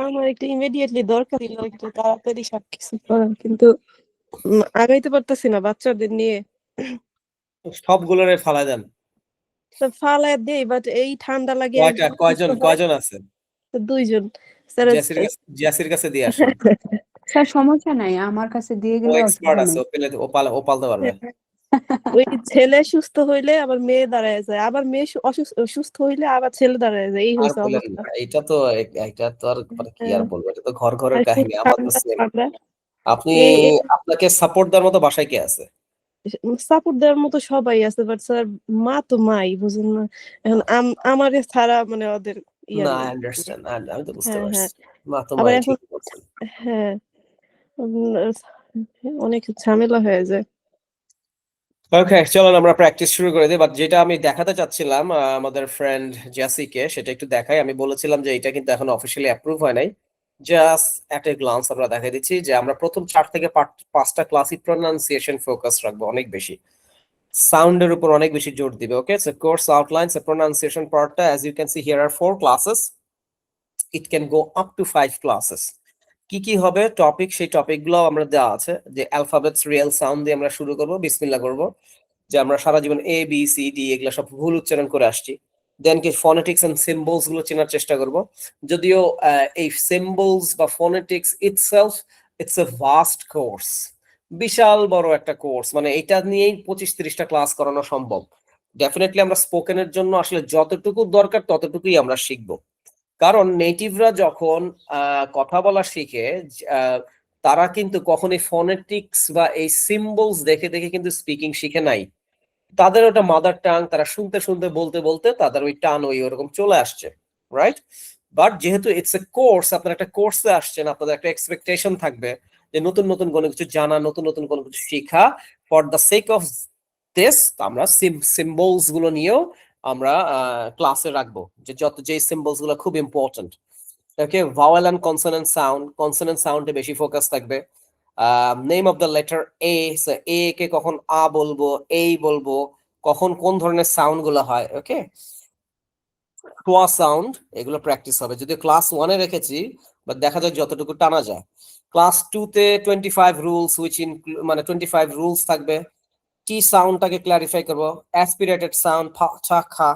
আমার একটু ইমিডিয়েটলি দরকার ছিল একটু তাড়াতাড়ি সবকিছু করার, কিন্তু আগাইতে পারতেছি না বাচ্চাদের নিয়ে। সবগুলোরে ফালাই দেন। তো ফালায় দেই, বাট এই ঠান্ডা লাগে কয়টা একজন অসুস্থ কয়জন হয়। কয়জন আছে? তো দুইজন স্যার। জিয়াসির কাছে দিয়ে আসেন। স্যার সমস্যা নাই, আমার কাছে দিয়ে ও গেলে এক্সপার্ট অসুবিধা আছে, নেই। ও পালতে পারবে। ওই ছেলে সুস্থ হইলে আবার মেয়ে দাঁড়ায় যায়, আবার মেয়ে সুস্থ হইলে আবার ছেলে দাঁড়ায় যায়, এই আর হয়েছে বলেন অবস্থা। না, এটা তো আর মানে কি আর হ্যাঁ, বলবো, এটা তো ঘরের আর খুব কাহিনী, আমার তো ঠান্ডা সেম। ঠান্ডা। আপনি এই এই আপনাকে সাপোর্ট দেওয়ার মতো বাসায় কে আছে? সাপোর্ট দেওয়ার মতো সবাই আছে, বাট স্যার মা তো মাই, বুঝেন না? এখন আমার ছাড়া মানে ওদের ইয়া না, নেই। আই আন্ডারস্ট্যান্ড, আমি তো বুঝতে হ্যাঁ পারছি। হ্যাঁ। মা তো আবার মাই, এখন ঠিক বলছেন। হ্যাঁ, উম, অনেক ঝামেলা হয়ে যায়। ওকে, চলুন আমরা প্র্যাকটিস শুরু করে দিই। বাট যেটা আমি দেখাতে চাচ্ছিলাম আমাদের ফ্রেন্ড জ্যাসিকে, সেটা একটু দেখাই। আমি বলেছিলাম যে এটা কিন্তু এখন অফিসিয়ালি অ্যাপ্রুভ হয় নাই। জাস্ট অ্যাট এ গ্লান্স আমরা দেখাই দিচ্ছি যে আমরা প্রথম 4 থেকে 5টা ক্লাসই প্রোনাউন্সিয়েশন ফোকাস রাখবো, অনেক বেশি সাউন্ডের উপর অনেক বেশি জোর দিবে। ওকে, সো কোর্স আউটলাইনস এ প্রোনাউন্সিয়েশন পার্টটা, as you can see here are 4 classes, it can go up to 5 classes. কি কি হবে টপিক, সেই টপিকগুলো আমরা দেওয়া আছে। যে অ্যালফাবেটস রিয়েল সাউন্ড দিয়ে আমরা শুরু করব, বিসমিল্লাহ করব, যে আমরা সারা জীবন এ বি সি ডি এগুলো সব ভুল উচ্চারণ করে আসছি। দেন কি ফনেটিক্স এন্ড সিম্বলস গুলো চেনার চেষ্টা করব। যদিও এই সিম্বলস বা phonetics itself it's a vast course, বিশাল বড় একটা কোর্স, মানে এটা নিয়েই 25-30টা ক্লাস করানো সম্ভব। ডেফিনেটলি আমরা স্পোকেনের জন্য আসলে যতটুকু দরকার ততটুকুই আমরা শিখবো। কারণ নেটিভরা যখন কথা বলা শিখে, আহ, তারা কিন্তু কখনোই ফনেটিক্স বা এই সিম্বলস দেখে দেখে কিন্তু স্পিকিং শিখে নাই। তাদের ওটা মাদার টাং, তারা শুনতে শুনতে বলতে বলতে তাদের ওই টান ওরকম চলে আসছে, রাইট? বাট যেহেতু ইটস এ কোর্স, আপনারা একটা কোর্সে আসছেন, আপনাদের একটা এক্সপেকটেশন থাকবে যে নতুন নতুন কোনো কিছু জানা, নতুন নতুন কোনো কিছু শেখা। For the sake of this আমরা সিম্বলস গুলো নিয়েও আমরা ক্লাসে রাখবো, যে যে সিম্বলস গুলো খুব important. Okay, vowel and consonant sound, consonant সাউন্ডে বেশি ফোকাস থাকবে। Name of the letter A, A কে কখন আ বলবো, এই বলবো, কখন কোন ধরনের সাউন্ড গুলো হয়। ওকে, টোয়া সাউন্ড, এগুলো প্র্যাকটিস হবে। যদি ক্লাস 1-এ রেখেছি, বাট দেখা যায় যতটুকু টানা যায়। ক্লাস 2-তে 25 রুলস, মানে 25 রুলস থাকবে। টি সাউন্ডটাকে ক্লারিফাই করবো, অ্যাসপিরেটেড সাউন্ড, ছা খা,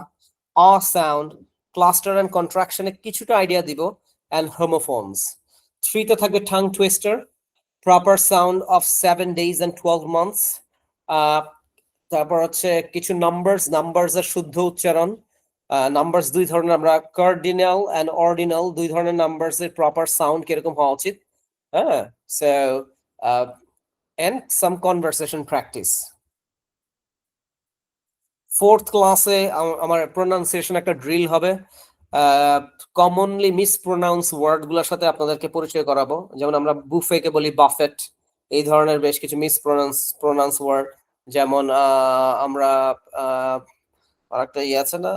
অ সাউন্ড, ক্লাস্টার এন্ড কন্ট্রাকশনে কিছুটা আইডিয়া দিব, এন্ড হোমোফোনস। 3-তে থাকবে tongue twister, proper sound of 7 days and 12 months। তারপর হচ্ছে কিছু নাম্বারস এর শুদ্ধ উচ্চারণ। নাম্বারস দুই ধরনের, আমরা কার্ডিনাল এন্ড অর্ডিনাল, দুই ধরনের নাম্বারস এর প্রপার সাউন্ড কিরকম হওয়া উচিত। হ্যাঁ, so and some conversation practice. 4th ক্লাসে আমার প্রোনাউন্সিয়েশন একটা ড্রিল হবে। কমনলি মিসপ্রোনাউন্স ওয়ার্ড গুলোর সাথে আপনাদেরকে পরিচয় করাবো। যেমন আমরা বুফেকে বলি বাফেট, এই ধরনের বেশ কিছু প্রোনাউন্স ওয়ার্ড। যেমন আমরা আরেকটা ইয়ে আছে না,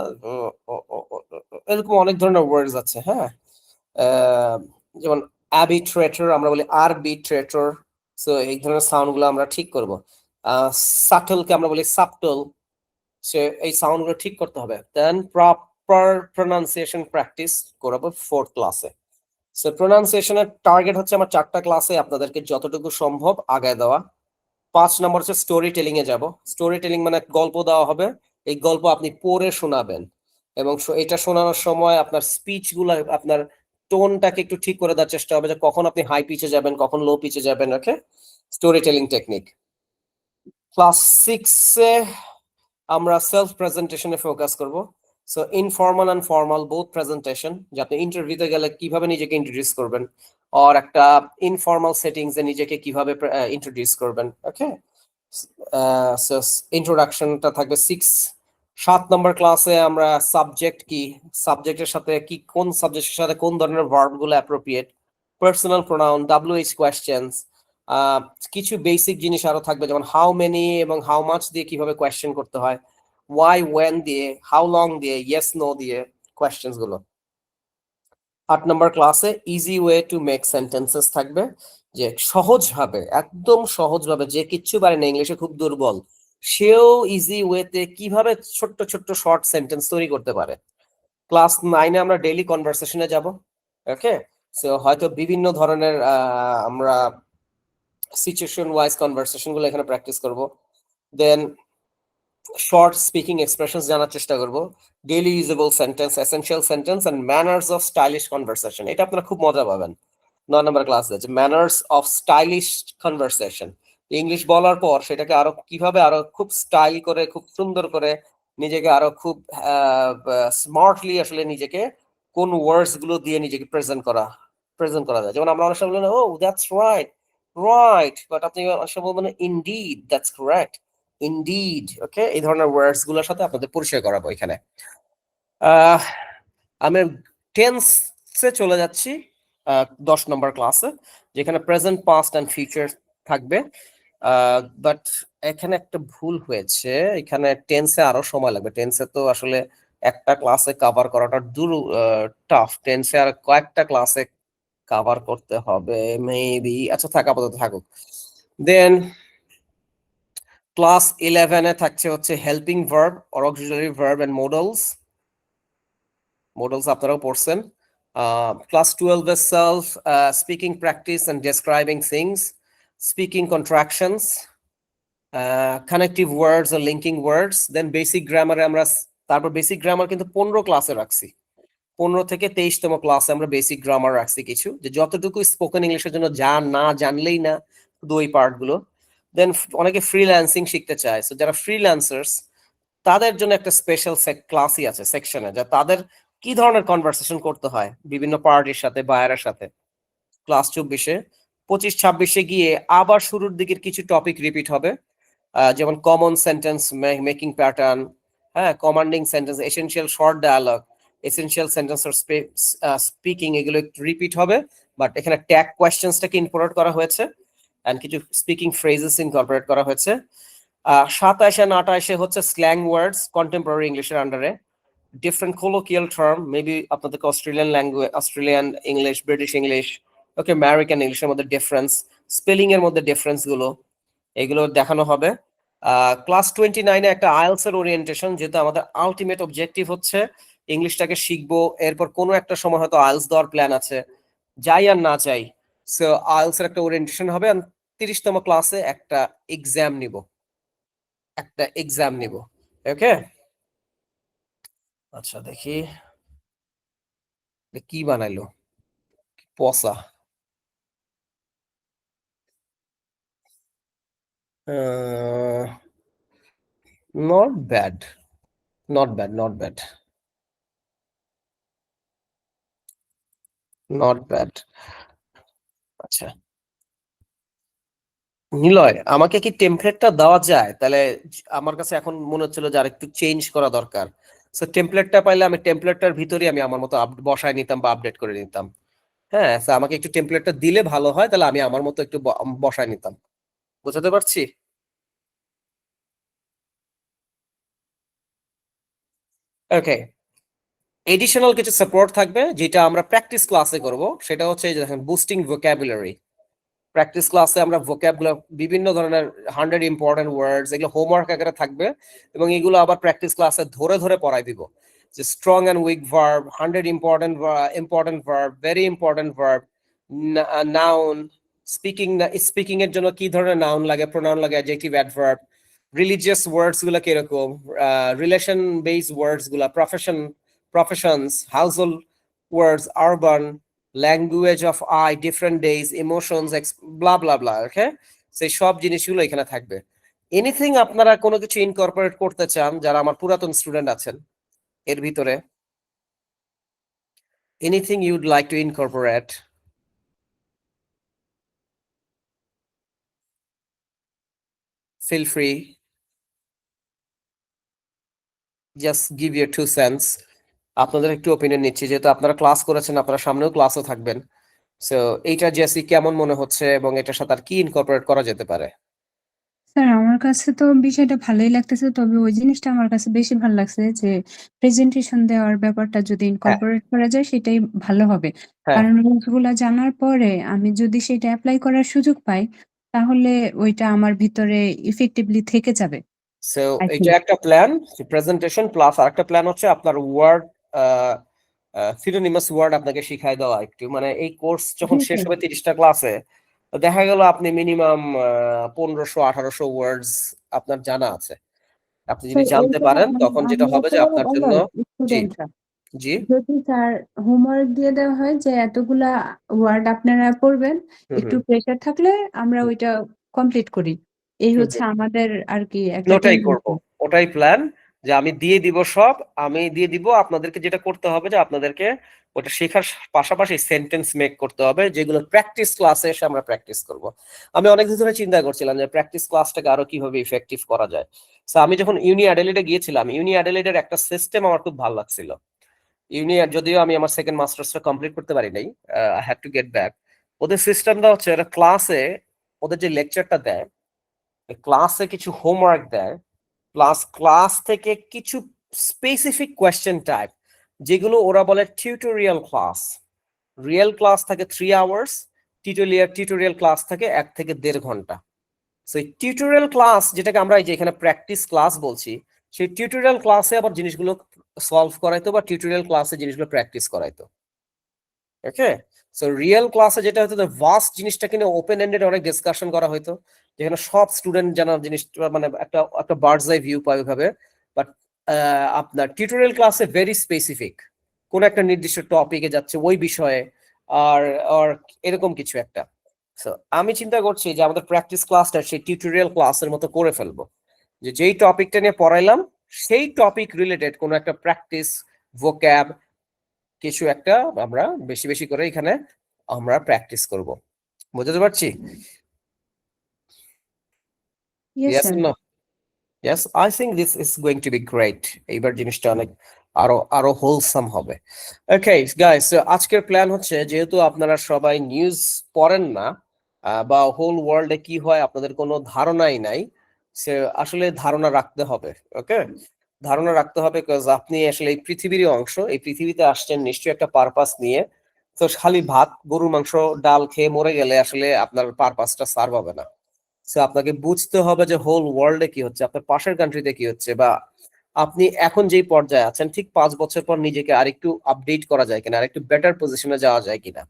এরকম অনেক ধরনের ওয়ার্ডস আছে। হ্যাঁ, যেমন অ্যাবিট্রেটর আমরা বলি আরবিট্রেটর। সো এই ধরনের সাউন্ড গুলো আমরা ঠিক করবো। সাটলকে আমরা বলি সাবটল, সে এই সাউন্ড গুলো ঠিক করতে হবে। দেন প্রপার প্রোনাউন্সিয়েশন প্র্যাকটিস করাবো 4th ক্লাসে। সো প্রোনাউন্সিয়েশনের টার্গেট হচ্ছে আমার 4টা ক্লাসে আপনাদেরকে যতটুকু সম্ভব আগায় দেওয়া। 5 নম্বর হচ্ছে স্টোরি টেলিং এ যাব। স্টোরি টেলিং মানে গল্প দেওয়া হবে, এই গল্প আপনি পড়ে শোনাবেন, এবং এটা শোনানোর সময় আপনার স্পিচ গুলা, আপনার টোনটাকে একটু ঠিক করে দেওয়ার চেষ্টা হবে, যে কখন আপনি হাই পিচে যাবেন, কখন লো পিচে যাবেন। Okay, story telling technique. Class 6-এ আমরা সেলফ প্রেজেন্টেশনে ফোকাস করব। So informal and formal both presentation, যে আপনি ইন্টারভিউতে গেলে কিভাবে নিজেকে ইন্ট্রোডিউস করবেন, আর একটা ইনফর্মাল সেটিংস এ নিজেকে কিভাবে ইন্ট্রোডিউস করবেন। ওকে, সো ইন্ট্রোডাকশনটা থাকবে 7 নম্বর ক্লাসে আমরা সাবজেক্ট কি, সাবজেক্টের সাথে কি, কোন সাবজেক্টের সাথে কোন ধরনের ভার্ব গুলো appropriate, personal pronoun, WH questions, কিছু বেসিক জিনিস আরো থাকবে, যেমন হাউ মেনি এবং হাউ মাচ দিয়ে কিভাবে কোয়েশ্চেন করতে হয়, ওয়াই ওয়েন দিয়ে, হাউ লং দিয়ে, ইয়েস নো দিয়ে কোয়েশ্চেন্স গুলো। 8 নম্বর ক্লাসে easy way to make sentences থাকবে, যে সহজভাবে, একদম সহজভাবে, যে কিচ্ছু পারে না, ইংলিশে খুব দুর্বল, সেও ইজি ওয়েতে কিভাবে ছোট্ট ছোট্ট শর্ট সেন্টেন্স তৈরি করতে পারে। ক্লাস 9-এ আমরা ডেইলি কনভারসেশনে যাব। ওকে, সো হয়তো বিভিন্ন ধরনের আমরা সিচুয়েশন ওয়াইজ কনভারসেশন গুলো এখানে প্র্যাকটিস করব। দেন শর্ট স্পিকিং এক্সপ্রেশনস জানার চেষ্টা করব, daily usable sentence, essential sentence and manners of stylish conversation. এটা আপনারা খুব মজা পাবেন 9 নম্বর ক্লাসে, যে manners of stylish conversation. English বলার পর সেটাকে আরো কিভাবে আরো খুব স্টাইল করে, খুব সুন্দর করে নিজেকে আরো খুব স্মার্টলি আসলে নিজেকে কোন ওয়ার্ডস গুলো দিয়ে নিজেকে প্রেজেন্ট করা যায়। যেমন আমরা অনেক সময় বলি, ও দ্যাটস রাইট, রাইট, বাট আপনি অনেক সময় বলবেন ইনডিড, দ্যাটস কারেক্ট, ইনডিড। ওকে, এই ধরনের ওয়ার্ডস গুলোর সাথে আপনাদের পরিচয় করাবো এখানে। আমি টেন্সে চলে যাচ্ছি 10 নম্বর ক্লাসে, যেখানে প্রেজেন্ট, পাস্ট এন্ড ফিউচার থাকবে। বাট এখানে একটা ভুল হয়েছে, এখানে টেন্সে আরো সময় লাগবে। টেন্সে তো আসলে একটা ক্লাসে কভার করাটা টাফ। টেন্সে আর কয়েকটা ক্লাসে কভার করতে হবে মেবি। আচ্ছা থাক, আপাতত থাকুক। দেন ক্লাস 11-এ থাকছে হচ্ছে helping verb, auxiliary verb and modals. Modals আপনারাও পড়ছেন। ক্লাস 12-এ self speaking practice and describing things, speaking contractions, connective words আর লিঙ্কিং ওয়ার্ডস। দেন বেসিক গ্রামারে আমরা, তারপর বেসিক গ্রামার কিন্তু 15 ক্লাসে রাখছি। 15 থেকে 23তম ক্লাসে আমরা বেসিক গ্রামার রাখছি কিছু, যে যতটুকু স্পোকেন ইংলিশের জন্য না জানলেই না, শুধু ওই পার্ট গুলো। দেন অনেকে ফ্রিল্যান্সিং শিখতে চায়, সো যারা ফ্রিল্যান্সার্স তাদের জন্য একটা স্পেশাল ক্লাসই আছে সেকশনে, যা তাদের কি ধরনের কনভারসেশন করতে হয় বিভিন্ন পার্টির সাথে, বায়ারের সাথে। ক্লাস 24-এ 25-26-এ গিয়ে আবার শুরুর দিকের কিছু টপিক রিপিট হবে, যেমন কমন সেন্টেন্স মেকিং প্যাটার্ন, হ্যাঁ, commanding sentence, essential short dialogue, essential sentence or speaking, এগুলো একটু রিপিট হবে। বাট এখানে ট্যাগ কোয়েশ্চেন্সটাকে ইনকর্পোরেট করা হয়েছে এন্ড কিছু স্পিকিং ফ্রেজেস ইনকর্পোরেট করা হয়েছে। 27 and 28-এ হচ্ছে স্ল্যাং ওয়ার্ডস, কন্টেম্পোরারি ইংলিশের আন্ডারে, ডিফারেন্ট কোলোকিয়াল টার্ম, মেবি আপনাদেরকে Australian language, Australian English, British English, okay, American ইংলিশের মধ্যে ডিফারেন্স, স্পেলিং এর মধ্যে ডিফারেন্স গুলো, এগুলো দেখানো হবে। ক্লাস 29-এ একটা আইএলস এর ওরিয়েন্টেশন, যেহেতু আমাদের আলটিমেট অবজেক্টিভ হচ্ছে ইংলিশটাকে শিখবো, এরপর কোনো একটা সময় হয়তো আইএলস দেওয়ার প্ল্যান আছে, যাই আর না চাই। সো আইএলস এর একটা ওরিয়েন্টেশন হবে। 30তম ক্লাসে একটা এক্সাম নিব, ওকে। আচ্ছা দেখি কি বানাইলো, পসা। Not bad, not bad, not bad, not bad. আচ্ছা নিলয়, আমাকে কি টেমপ্লেটটা দেওয়া যায়? তাহলে আমার কাছে এখন মনে হচ্ছিল যে আরেকটু চেঞ্জ করা দরকার। সো টেমপ্লেটটা পাইলে আমি টেমপ্লেটটার ভিতরে আমি আমার মতো বসায় নিতাম বা আপডেট করে নিতাম। হ্যাঁ, so আমাকে একটু টেমপ্লেটটা দিলে ভালো হয়, তাহলে আমি আমার মতো একটু বসায় নিতাম। বুঝতে পারছি? ওকে, এডিশনাল কিছু সাপোর্ট থাকবে যেটা আমরা প্র্যাকটিস ক্লাসে করব, সেটা হচ্ছে এই যে দেখেন, বুস্টিং ভোকাবুলারি। প্র্যাকটিস ক্লাসে আমরা ভোক্যাবগুলো, বিভিন্ন ধরনের 100 ইম্পর্টেন্ট ওয়ার্ডস, এগুলো হোমওয়ার্ক আকারে থাকবে, এবং এগুলো আবার প্র্যাকটিস ক্লাসে ধরে ধরে পড়াই দিব। যে strong and weak verb, 100 important verb, very important verb, noun, speaking এর জন্য কি ধরনের নাউন লাগে, প্রোনাউন লাগে, অ্যাডজেক্টিভ, অ্যাডভার্ব, রিলিজিয়াস ওয়ার্ডস গুলো কিরকম, রিলেশন বেসড ওয়ার্ডস গুলা, professions, household words, urban, language of eye, different days, emotions, blah blah blah, okay. সেই সব জিনিসগুলো এখানে থাকবে। এনিথিং আপনারা কোনো কিছু ইনকর্পোরেট করতে চান, যারা আমার পুরাতন স্টুডেন্ট আছেন এর ভিতরে, anything you'd like to incorporate, feel free, just give your 2 sense. আপনাদের একটু ওপিনিয়ন নিচ্ছি, যেহেতু আপনারা ক্লাস করেছেন, আপনারা সামনেও ক্লাসও থাকবেন। সো এইটা জেসি কেমন মনে হচ্ছে, এবং এটার সাথে আর কি ইনকর্পোরেট করা যেতে পারে? স্যার আমার কাছে তো বিষয়টা ভালোই লাগতেছে। তবে ওই জিনিসটা আমার কাছে বেশি ভাল লাগছে যে প্রেজেন্টেশন দেওয়ার ব্যাপারটা যদি হ্যাঁ, ইনকর্পোরেট করা যায় সেটাই ভালো হবে। হ্যাঁ। কারণ রুলস গুলা জানার পরে আমি যদি সেটা এপ্লাই করার সুযোগ পাই, তাহলে ওইটা আমার ভিতরে ইফেক্টিভলি থেকে যাবে। সো আই এটা থিংক। একটা প্ল্যান, প্রেজেন্টেশন প্লাস আরেকটা প্ল্যান হচ্ছে আপনার ওয়ার্ড সিনোনিমাস ওয়ার্ড আপনাকে শিখাই দেওয়া একটু, মানে এই কোর্স যখন জি শেষ স্যার। হবে 30টা ক্লাসে, দেখা গেল আপনি মিনিমাম 1500-1800 ওয়ার্ডস আপনার জানা আছে। আপনি যদি স্যার জানতে এইটা পারেন মানে তখন যেটা আমরা হবে তো যে আপনার জন্য, অলরাইট জি স্টুডেন্টরা। জি যদি স্যার হোমওয়ার্ক দিয়ে দেওয়া হয় যে এতগুলা ওয়ার্ড আপনারা পড়বেন, হুম একটু হুম প্রেশার থাকলে আমরা হুম ওইটা কমপ্লিট করি। এই হুম হচ্ছে হুম। আমাদের আর কি একটা ওটাই করব, টেন্ডেন্সি। ওটাই প্ল্যান, যে আমি দিয়ে দিব সব, আমি দিয়ে দিব, আপনাদেরকে যেটা করতে হবে যে আপনাদেরকে ওটা শেখার পাশাপাশি সেন্টেন্স মেক করতে হবে, যেগুলো প্র্যাকটিস ক্লাসে এসে আমরা প্র্যাকটিস করব। আমি অনেকদিন ধরে চিন্তা করছিলাম যে প্র্যাকটিস ক্লাসটাকে আরো কিভাবে ইফেক্টিভ করা যায়। সো আমি যখন ইউনি অ্যাডিলেডে গিয়েছিলাম, ইউনি অ্যাডিলেডের একটা সিস্টেম আমার খুব ভালো লাগছিল। ইউনি, যদিও আমি আমার সেকেন্ড মাস্টার্সটা কমপ্লিট করতে পারি নাই, I had to get back. ওদের সিস্টেমটা হচ্ছে এরা ক্লাসে, ওদের যে লেকচারটা দেয়, ক্লাসে কিছু হোমওয়ার্ক দেয়, প্লাস ক্লাস থেকে কিছু স্পেসিফিক কোয়েশ্চেন টাইপ, যেগুলো ওরা বলে টিউটোরিয়াল ক্লাস। রিয়েল ক্লাস থাকে 3 আওয়ার্স, টিউটোরিয়াল ক্লাস থাকে 1 থেকে 1.5 ঘন্টা। সেই টিউটোরিয়াল ক্লাস, যেটাকে আমরা এই যে এখানে প্র্যাকটিস ক্লাস বলছি, সেই টিউটোরিয়াল ক্লাসে আবার জিনিসগুলো সলভ করাইতো বা টিউটোরিয়াল ক্লাসে জিনিসগুলো প্র্যাকটিস করাইতো। ওকে, সো রিয়েল ক্লাসে যেটা হতো, ভাস্ট জিনিসটাকে নিয়ে ওপেন এন্ডেড অনেক ডিসকাশন করা হতো, যেখানে সব স্টুডেন্ট জানা জিনিসটা, মানে একটা একটা বার্ডস আই ভিউ পায় ওইভাবে। বাট আপনার টিউটোরিয়াল ক্লাসে ভেরি স্পেসিফিক, কোন একটা নির্দিষ্ট টপিকে যাচ্ছে ওই বিষয়ে, আর আর এরকম কিছু একটা। সো আমি চিন্তা করছি যে আমাদের প্র্যাকটিস ক্লাসটা সেই টিউটোরিয়াল ক্লাসের মতো করে ফেলবো, যে যেই টপিকটা নিয়ে পড়াইলাম সেই টপিক রিলেটেড কোনো একটা প্র্যাকটিস ভোক্যাব কিছু একটা আমরা বেশি বেশি করে এখানে আমরা প্র্যাকটিস করব। বুঝতে পারছি? Yes yes sir. No? Yes, I think this is going to be great. এইবার জিনিসটা অনেক আরো আরো হোলসাম হবে। ওকে গাইস, আজকের প্ল্যান হচ্ছে, যেহেতু আপনারা সবাই নিউজ পড়েন না, বা হোল ওয়ার্ল্ডে কি হয় আপনাদের কোনো ধারণাই নাই, সে আসলে ধারণা রাখতে হবে। ওকে, ধারণা রাখতে হবে, বিকজ আপনি আসলে এই পৃথিবীরই অংশ, এই পৃথিবীতে আসছেন নিশ্চয়ই একটা পারপাস নিয়ে। তো খালি ভাত, গরুর মাংস, ডাল খেয়ে মরে গেলে আসলে আপনার পারপাসটা সার্ভ হবে না। সো আপনাকে বুঝতে হবে যে হোল ওয়ার্ল্ডে কি হচ্ছে, আপনার পাশের কান্ট্রিতে কি হচ্ছে, বা আপনি এখন যেই পর্যায়ে আছেন ঠিক 5 বছর পর নিজেকে আরেকটু আপডেট করা যায় কিনা, আরেকটু বেটার পজিশনে যাওয়া যায় কিনা,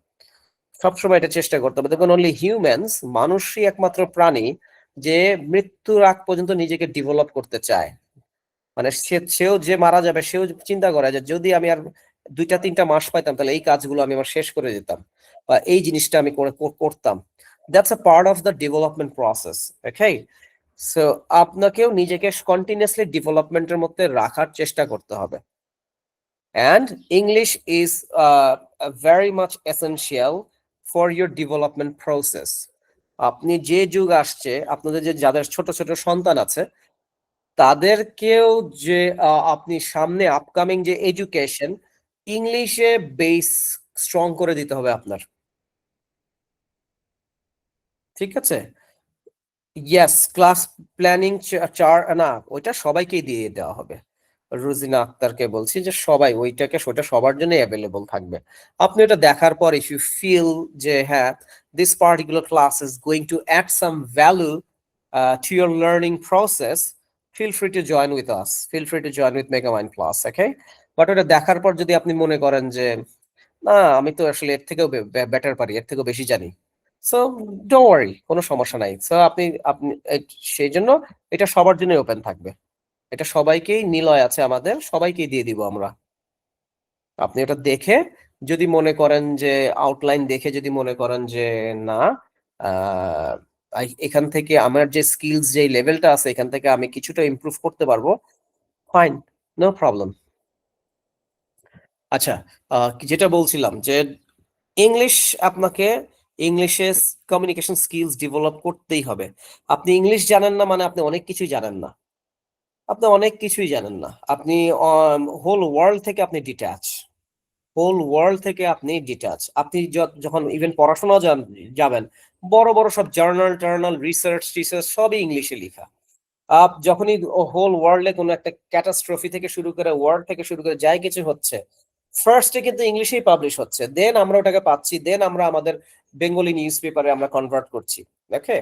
সবসময় এটা চেষ্টা করতে হবে। দেখুন, অনলি হিউম্যানস, মানুষই একমাত্র প্রাণী যে মৃত্যুর আগ পর্যন্ত নিজেকে ডেভেলপ করতে চায়। মানে সেও যে মারা যাবে, সেও চিন্তা করে যে যদি আমি আর 2-3 মাস পাইতাম তাহলে এই কাজগুলো আমি আমার শেষ করে দিতাম, বা এই জিনিসটা আমি করতাম। That's a part of the development process. Okay, so আপনাকেও নিজেকে কন্টিনিউয়াসলি ডেভেলপমেন্টের মধ্যে রাখার চেষ্টা করতে হবে। And English is very much essential for your development process. আপনি যে যুগ আসছে, আপনাদের যে যাদের ছোট ছোট সন্তান আছে, তাদেরকেও যে আপনি সামনে আপকামিং যে এডুকেশন, ইংলিশে বেস স্ট্রং করে দিতে হবে আপনার। ঠিক আছে? ইয়েস, ক্লাস প্ল্যানিং না, ওইটা সবাইকেই দিয়ে দেওয়া হবে। রুজিনা আক্তারকে বলছি যে সবাই ওইটা সবার জন্য অ্যাভেলেবল থাকবে। আপনি ওটা দেখার পর ইফ ইউ ফিল যে হ্যাঁ, this particular class is going to add some value to your learning process, feel free to join with us, feel free to join with Megamind class. Okay, but ওটা দেখার পর যদি আপনি মনে করেন যে না, আমি তো আসলে এর থেকেও বেটার পারি, এর থেকেও বেশি জানি, সো ডোন্ট ওয়ারি, কোনো সমস্যা নাই। সো আপনি আপনি সেই জন্য এটা সবার জন্য ওপেন থাকবে। এটা সবাইকেই, নিলয় আছে আমাদের, সবাইকেই দিয়ে দিব আমরা। আপনি এটা দেখে যদি মনে করেন যে, আউটলাইন দেখে যদি মনে করেন যে না, আহ, এখান থেকে আমার যে স্কিলস, যে লেভেলটা আছে, এখান থেকে আমি কিছুটা ইমপ্রুভ করতে পারবো, ফাইন, নো প্রবলেম। আচ্ছা, যেটা বলছিলাম যে ইংলিশ, আপনাকে ইংলিশে কমিউনিকেশন স্কিলস ডেভেলপ করতেই হবে। আপনি ইংলিশ জানেন না মানে আপনি অনেক কিছুই জানেন না, আপনি অনেক কিছুই জানেন না, আপনি হোল ওয়ার্ল্ড থেকে আপনি ডিট্যাচ, হোল ওয়ার্ল্ড থেকে আপনি ডিট্যাচ। আপনি যখন ইভেন পড়াশোনা যাবেন, বড় বড় সব জার্নাল টার্নাল, রিসার্চ টিসার্চ সবই ইংলিশে লেখা। যখনই হোল ওয়ার্ল্ডে কোনো একটা ক্যাটাস্ট্রফি থেকে শুরু করে, ওয়ার্ল্ড থেকে শুরু করে যাই কিছু হচ্ছে, ফার্স্টে কিন্তু ইংলিশেই পাবলিশ হচ্ছে, দেন আমরা ওটাকে পাচ্ছি, দেন আমরা আমাদের বেঙ্গলি নিউজ পেপারে আমরা কনভার্ট করছি। ওকে,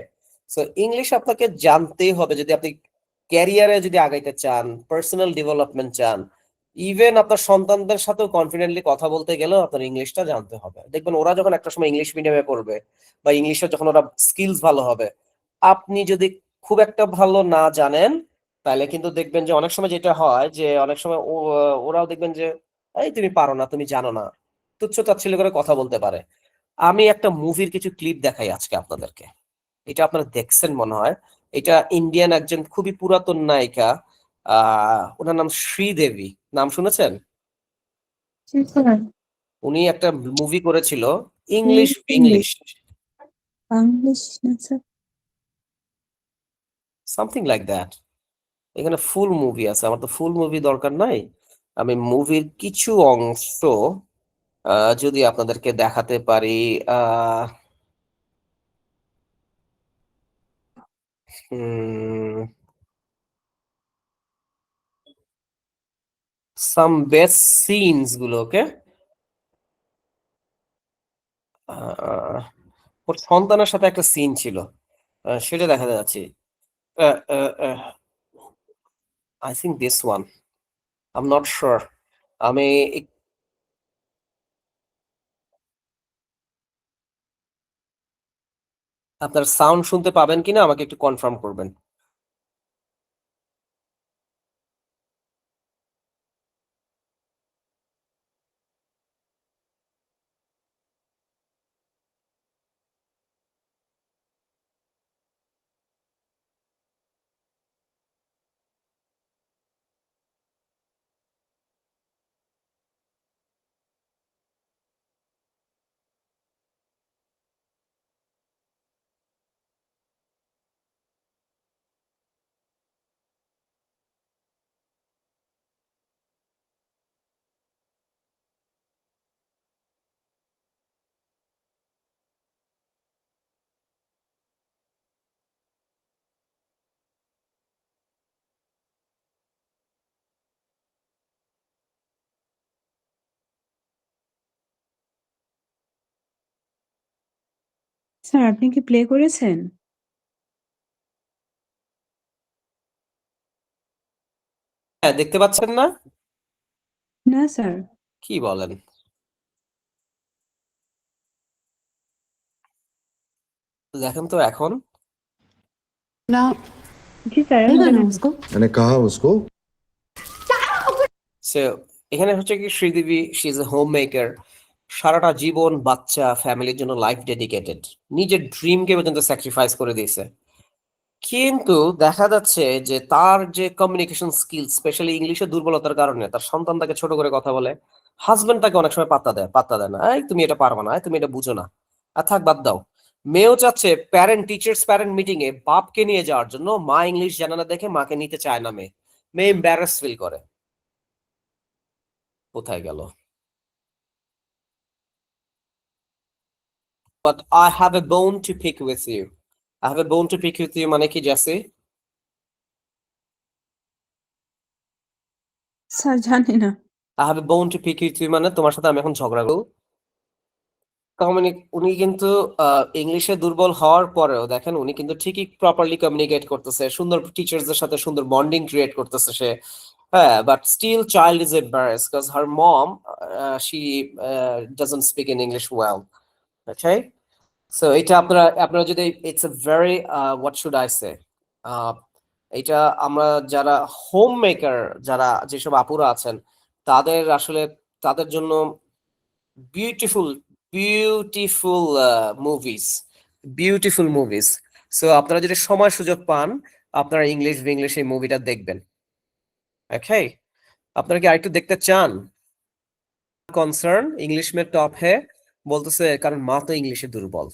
সো ইংলিশ আপনাকে জানতেই হবে যদি আপনি ক্যারিয়ারে যদি আগাইতে চান, পার্সোনাল ডেভেলপমেন্ট চান, ইভেন আপনার সন্তানদের সাথেও কনফিডেন্টলি কথা বলতে গেলেও আপনার ইংলিশটা জানতে হবে। দেখবেন ওরা যখন একটা সময় ইংলিশ মিডিয়ামে পড়বে বা ইংলিশে যখন ওরা স্কিলস ভালো হবে, আপনি যদি খুব একটা ভালো না জানেন তাহলে কিন্তু দেখবেন যে অনেক সময় যেটা হয় যে অনেক সময় ওরাও দেখবেন যে এই তুমি পারো না, তুমি জানো না, তুচ্ছ তাচ্ছিল্য করে কথা বলতে পারে। আমি একটা মুভির কিছু ক্লিপ দেখাই আজকে আপনাদেরকে, এটা আপনারা দেখছেন মনে হয়। এটা ইন্ডিয়ান একজন খুবই পুরাতন নায়িকা, ওনার নাম শ্রীদেবী, নাম শুনেছেন? জি স্যার। উনি একটা মুভি করেছিল ইংলিশ ইংলিশ ইংলিশ বাংলিশ না স্যার। Something like that. এখানে ফুল মুভি আছে, আমার তো ফুল মুভি দরকার নাই, আমি মুভির কিছু অংশ যদি আপনাদেরকে দেখাতে পারি। আহ সাম বেস্ট সিনস গুলো, ওকে। ওর সন্তানের সাথে একটা সিন ছিল, সেটা দেখা যাচ্ছে। I think this one, I am not sure. আমি আপনার সাউন্ড শুনতে পাবেন কিনা আমাকে একটু কনফার্ম করবেন। স্যার আপনি কি প্লে করেছেন? হ্যাঁ, দেখতে পাচ্ছেন না? না স্যার। কি বলেন? দেখেন তো এখন। ना জি স্যার আমি रहेगा ना জানি। उसको। मैंने कहा उसको। সো এখানে হচ্ছে কি Sridevi, she is A home maker, সারাটা জীবন বাচ্চা ফ্যামিলির জন্য লাইফ ডেডিকেটেড, নিজের ড্রিমকে পর্যন্ত স্যাক্রিফাইস করে দিয়েছে। কিন্তু দেখা যাচ্ছে যে তার যে কমিউনিকেশন স্কিল, স্পেশালি ইংলিশের দুর্বলতার কারণে তার সন্তান তাকে ছোট করে কথা বলে, হাজবেন্ড তাকে অনেক সময় পাত্তা দেয় না, এই তুমি এটা পারবে না, এই তুমি এটা বুঝো না, আর থাক বাদ দাও। মেয়েও চাচ্ছে প্যারেন্ট মিটিং এ বাপকে নিয়ে যাওয়ার জন্য, মা ইংলিশ জানে না দেখে মাকে নিতে চায় না, মেয়ে মেয়ে এম্বারাস ফিল করে। কোথায় গেল? But I have a bone to pick with you. I have a bone to pick with you মানে কি জেসি? স্যার জানি না। I have a bone to pick with you মানে তোমার সাথে আমি এখন ঝগড়া করবো। উনি কিন্তু ইংলিশে দুর্বল হওয়ার পরেও দেখেন উনি কিন্তু ঠিকই প্রপারলি কমিউনিকেট করতেছে, সুন্দর টিচার্সদের সাথে সুন্দর বন্ডিং ক্রিয়েট করতেছে সে। হ্যাঁ, but still child is embarrassed because her mom she doesn't speak in English well. Okay, so এটা আপনারা যদি, it's a very what should I say, এটা আমরা যারা হোম মেকার, যারা যেসব আপুরা আছেন তাদের আসলে, তাদের জন্য beautiful beautiful movies, beautiful movies. So আপনারা যদি সময় সুযোগ পান আপনারা ইংলিশ এই মুভিটা দেখবেন। ওকে, আপনারা কি আরেকটু দেখতে চান? কনসার্ন ইংলিশ মে টপ হে বলতেছে কারণ মা তো ইংলিশে দুর্বল,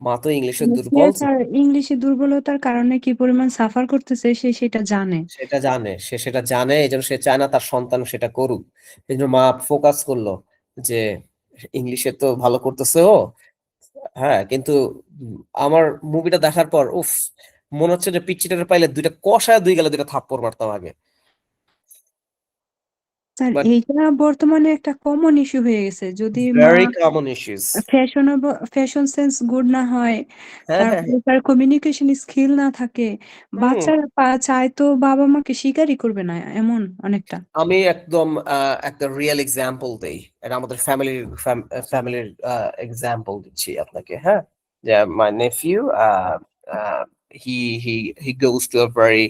মা তো ইংলিশে আসলে দুর্বল। স্যার ইংলিশে দুর্বলতার কারণে কি পরিমাণ সাফার করতেছে সে সেটা জানে। সেটা জানে, এই জন্য সে চায় না তার সন্তান সেটা করুক। এই জন্য মা ফোকাস করলো যে ইংলিশে তো ভালো করতেছে ও। হ্যাঁ, কিন্তু আমার মুভিটা দেখার পর উফ, মনে হচ্ছে যে পিচ্চিটারে পাইলে দুইটা কষায় দুই গেলে দুইটা থাপ্পড় মারতাম আগে। স্যার বাট এইটা বর্তমানে একটা কমন ইস্যু হয়ে গেছে। যদি মা very common issues. Fashion sense good না হয়, হ্যাঁ, হ্যাঁ, তারপরে হ্যাঁ। তার কমিউনিকেশন স্কিল না থাকে, হুম। বাচ্চারা চায় তো বাবা মাকে স্বীকারই করবে না, এমন অনেকটা। আমি একদম একটা রিয়েল এক্সাম্পল দেই। এটা আমাদের ফ্যামিলির এক্সাম্পল দিচ্ছি আপনাকে, হ্যাঁ? যে my nephew he he he goes to a very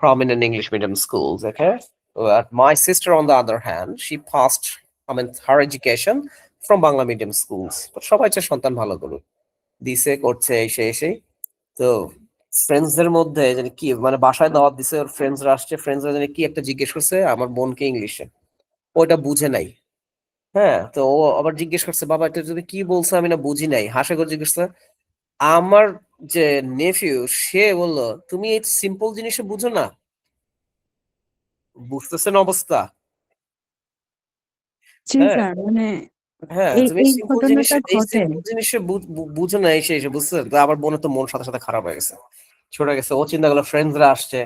prominent English medium schools, okay? But my sister, on the other hand, she passed, I mean, her education from Bangla medium schools. But সবাই চায় সন্তান ভালো করুক, দিছে করছে এসে তো ফ্রেন্ডসদের মধ্যে জানি কি মানে বাসায় দাওয়াত দিছে, ওর ফ্রেন্ডসরা আসছে, ফ্রেন্ডসরা জানি কি একটা জিজ্ঞেস করছে আমার বোনকে ইংলিশে, ওটা বুঝে নাই। হ্যাঁ, তো ও আবার জিজ্ঞেস করছে বাবা এটা তুমি কি বলছো, আমি না বুঝি নাই, হাসে করে জিজ্ঞেস করছে। আমার যে নেফিউ সে বললো তুমি এই সিম্পল জিনিসে বুঝো না, বুঝতেছেন অবস্থা? জি হ্যাঁ, স্যার, মানে হ্যাঁ, এই তুমি এই সিম্পল জিনিস, ঘটনাটা এই ঘটে। সিম্পল জিনিসে বুঝো না, এসে বুঝছেন তো আমার বোনের তো মন সাথে সাথে খারাপ হয়ে গেছে, ছুটে গেছে। ও চিন্তা করলো ফ্রেন্ডসরা আসছে,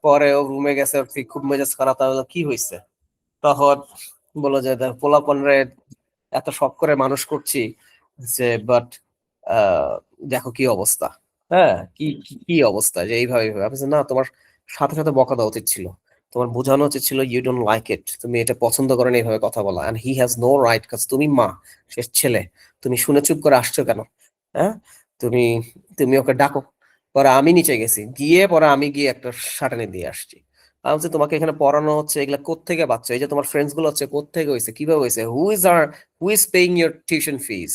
পরে ও রুমে গেছে, ওর খুব মেজাজ খারাপ। তাহলে কি হয়েছে? তখন বললো যে দেখ পোলাপানরে এত শখ করে মানুষ করছি, যে বাট দেখো কি অবস্থা। হ্যাঁ, কি কি কি অবস্থা, যে এইভাবে আমি বলছি, না তোমার সাথে সাথে বকা দেওয়া উচিত ছিল, তোমার বোঝানো উচিত ছিল ইউ ডোন্ট লাইক ইট, তুমি এটা পছন্দ করেন এইভাবে কথা বলা, and he has no right, কাজ তুমি মা, সে ছেলে, তুমি শুনে চুপ করে আসছো কেন? হ্যাঁ, তুমি তুমি ওকে ডাকো। পরে আমি নিচে গেছি, পরে আমি গিয়ে একটা শাটানি দিয়ে আসছি। আমি বলছি তোমাকে এখানে পড়ানো হচ্ছে, এগুলা কোত্থেকে পাচ্ছ? এই যে তোমার ফ্রেন্ডস গুলো হচ্ছে কোত্থেকে হয়েছে, কিভাবে হয়েছে, who is paying your tuition ফিজ?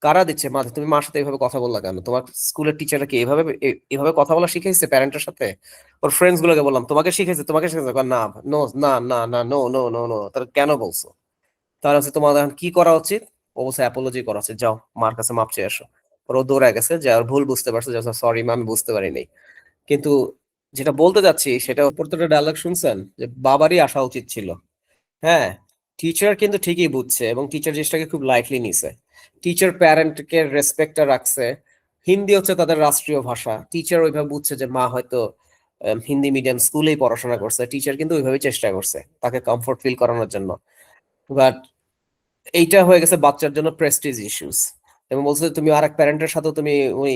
কারা দিচ্ছে? মা, তুমি মার সাথে এভাবে কথা বললা কেন? তোমার স্কুলের টিচাররা কি এভাবে কথা বলা শিখাইছে প্যারেন্টের সাথে? ওর ফ্রেন্ডস গুলোকে বললাম তোমাকে শিখাইছে, তোমাকে শিখাইছে? কয়, না, নো, না, না, না, নো, নো, নো, নো। তাহলে কেন বলছো? তাহলে হচ্ছে তোমাদের এখন কি করা উচিত? ও বলছে অ্যাপোলজি করা উচিত, যাও মার কাছে মাপ চেয়ে আসো। ওর ও দৌড়ে গেছে, যে আর ভুল বুঝতে পারছে, যে সরি মা, আমি বুঝতে পারি নাই। কিন্তু যেটা বলতে যাচ্ছি সেটা প্রত্যেকটা ডায়লগ শুনছেন, যে বাবারই আসা উচিত ছিল। হ্যাঁ, টিচার কিন্তু ঠিকই বুঝছে এবং টিচার জিনিসটাকে খুব লাইটলি নিছে। টিচার প্যারেন্টকে রেসপেক্টটা রাখছে। হিন্দি হচ্ছে তাদের রাষ্ট্রীয় ভাষা, টিচার ওইভাবে বুঝছে যে মা হয়তো হিন্দি মিডিয়াম স্কুলেই পড়াশোনা করছে, টিচার কিন্তু ওইভাবেই চেষ্টা করছে তাকে কমফোর্ট ফিল করানোর জন্য। বাট এইটা হয়ে গেছে বাচ্চার জন্য প্রেস্টিজ ইস্যুস, এবং বলছে যে তুমি আরেক প্যারেন্টের সাথে তুমি ওই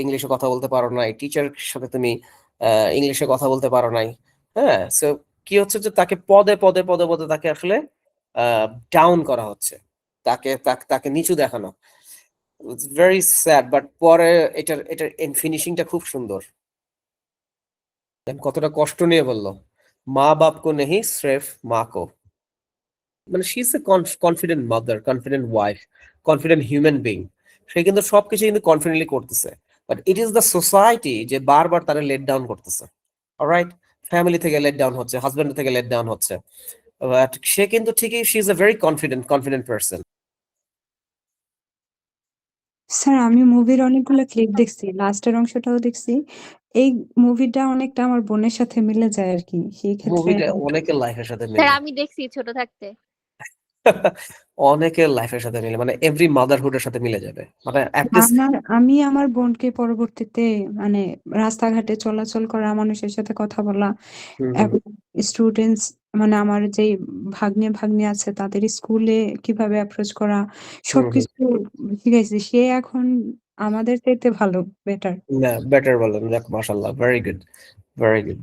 ইংলিশে কথা বলতে পারো নাই, টিচারের সাথে তুমি ইংলিশে কথা বলতে পারো নাই। হ্যাঁ, সো কি হচ্ছে যে তাকে পদে পদে পদে পদে তাকে আসলে ডাউন করা হচ্ছে, তাকে তাকে তাকে নিচু দেখানো। ইটস ভেরি স্যাড, বাট পরে এটার এটার ফিনিশিংটা খুব সুন্দর। দেখেন কতটা কষ্ট নিয়ে বললো, মা বাপ কো নেহি সির্ফ মা কো। মানে she is a confident mother, confident wife, confident human being. সে কিন্তু সবকিছু কিন্তু কনফিডেন্টলি করতেছে, but it is the society যে বারবার তারা লেট ডাউন করতেছে। অলরাইট, ফ্যামিলি থেকে লেট ডাউন হচ্ছে, হাজবেন্ড থেকে লেট ডাউন হচ্ছে, বাট সে কিন্তু ঠিকই she is a very confident person. Sir আমি মুভির অনেকগুলো ক্লিপ দেখছি, লাস্টের অংশটাও দেখছি। এই মুভিটা অনেকটা আমার বোনের সাথে মিলে যায় আর কি, সেই ক্ষেত্রে মুভিটা অনেকের লাইফের সাথে স্যার মিলে, আমি দেখছি ছোট থাকতে। অনেকের লাইফের সাথে মিলে, মানে এভরি মাদারহুডের সাথে মিলে যাবে, মানে অ্যাটলিস্ট। আমি আমার বোনকে পরবর্তীতে মানে রাস্তাঘাটে চলাচল করা মানুষের সাথে কথা বলা এবং স্টুডেন্টস মানে আমার যে ভাগ্নে আছে তাদের স্কুলে কিভাবে অ্যাপ্রোচ করা সবকিছু শিখাইছি। সে এখন আমাদের চাইতে ভালো, বেটার। না, বেটার বলেন, যাক মাশাআল্লাহ, ভেরি গুড, ভেরি গুড।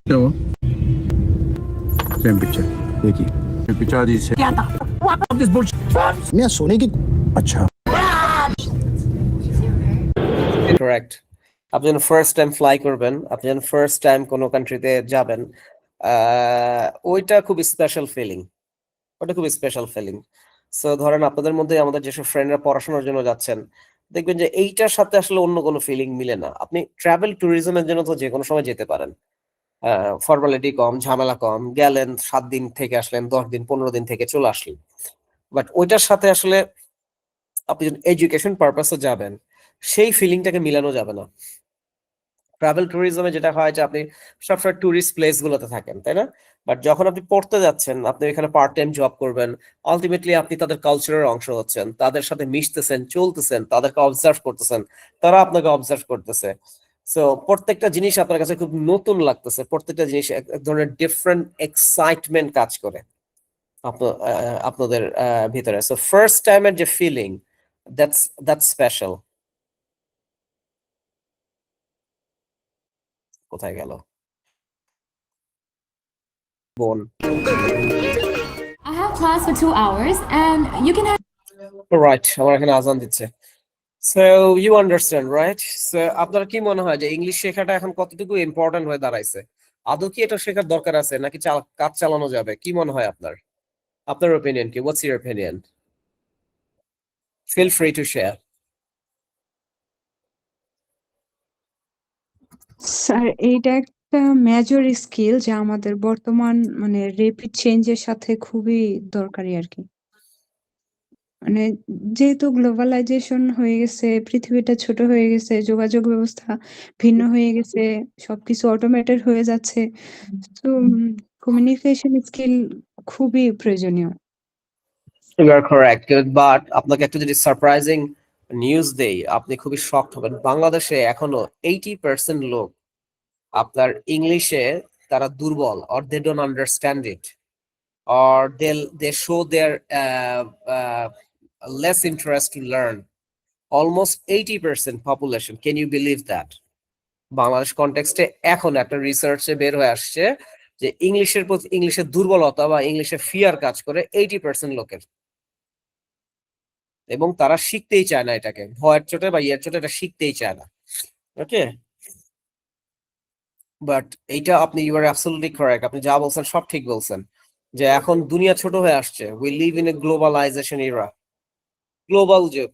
क्या हुआ? सेम पिक्चर देखिए, पिक्चर दी से मैं सोने की अच्छा কারেক্ট। আপনি যখন ফার্স্ট টাইম ফ্লাই করবেন, আপনি যখন ফার্স্ট টাইম কোনো কান্ট্রিতে যাবেন, ওইটা খুব স্পেশাল ফিলিং, ওটা খুব স্পেশাল ফিলিং। সো ধরেন আপনাদের মধ্যে আমাদের যেসব ফ্রেন্ডরা পড়াশোনার জন্য যাচ্ছেন, দেখবেন যে এইটার সাথে আসলে অন্য কোনো ফিলিং মিলে না। আপনি ট্রাভেল ট্যুরিজমের জন্য তো যে কোনো সময় যেতে পারেন, ফর্মালিটি কম, ঝামেলা কম, গেলেন 7 দিন থেকে আসলেন, 10 দিন 15 দিন থেকে চলে আসলেন। বাট ওইটার সাথে আসলে আপনি যখন এডুকেশন পারপাসে যাবেন, সেই ফিলিংটাকে মিলানো যাবে না। ট্রাভেল ট্যুরিজমে যেটা হয় যে আপনি সবসময় ট্যুরিস্ট প্লেস গুলোতে থাকেন, তাই না? বাট যখন আপনি পড়তে যাচ্ছেন, আপনি এখানে পার্ট টাইম জব করবেন, আলটিমেটলি আপনি তাদের কালচারের অংশ হচ্ছেন, তাদের সাথে মিশতেছেন, চলতেছেন, তাদেরকে অবজার্ভ করতেছেন, তারা আপনাকে অবজার্ভ করতেছে। সো প্রত্যেকটা জিনিস আপনার কাছে খুব নতুন লাগতেছে, প্রত্যেকটা জিনিস এক ধরনের ডিফারেন্ট এক্সাইটমেন্ট কাজ করে আপনাদের ভিতরে। সো ফার্স্ট টাইমের যে ফিলিং, দ্যাটস স্পেশাল। কোথায় গেল বোন? I have class for 2 hours and you can have right, আমার এখানে আজান দিচ্ছে। So you understand, right? So আপনার কি মনে হয় যে ইংলিশ শেখাটা এখন কতটুকু ইম্পর্টেন্ট হয়ে দাঁড়াইছে? আদৌ কি এটা শেখার দরকার আছে, নাকি কাজ চালানো যাবে? কি মনে হয় আপনার? আপনার ওপিনিয়ন কি? What's your opinion? Feel free to share. Sir এইটা একটা মেজর স্কিল যা আমাদের বর্তমান মানে রেপিড চেঞ্জের সাথে খুবই দরকারি আর কি। মানে যেহেতু গ্লোবালাইজেশন হয়ে গেছে, পৃথিবীটা ছোট হয়ে গেছে, যোগাযোগ ব্যবস্থা ভিন্ন হয়ে গেছে, সবকিছু অটোমেটেড হয়ে যাচ্ছে। তো কমিউনিকেশন স্কিল খুবই প্রয়োজনীয়। ইউ আর কারেক্ট, বাট আপনাকে একটা যদি সারপ্রাইজিং নিউজ দেই, আপনি খুবই শকড হবেন। বাংলাদেশে এখনো 80% লোক আপনার ইংলিশে তারা দুর্বল, or they don't understand it, or they show their less interest to learn. Almost 80% population. Can you believe that? Bangladesh কনটেক্সটে এখন একটা রিসার্চে বের হয়ে আসছে যে ইংলিশের প্রতি, ইংলিশের দুর্বলতা বা ইংলিশে ফিয়ার কাজ করে 80% লোকের, এবং তারা শিখতেই চায় না এটাকে, ভয়ের চোটে বা ইয়ের চোটে এটা শিখতেই চায় না। ওকে, বাট এইটা আপনি ইউ আর অ্যাবসলিউটলি কারেক্ট, আপনি যা বলছেন সব ঠিক বলছেন, যে এখন দুনিয়া ছোট হয়ে আসছে। We live in a globalization era, global যুগ।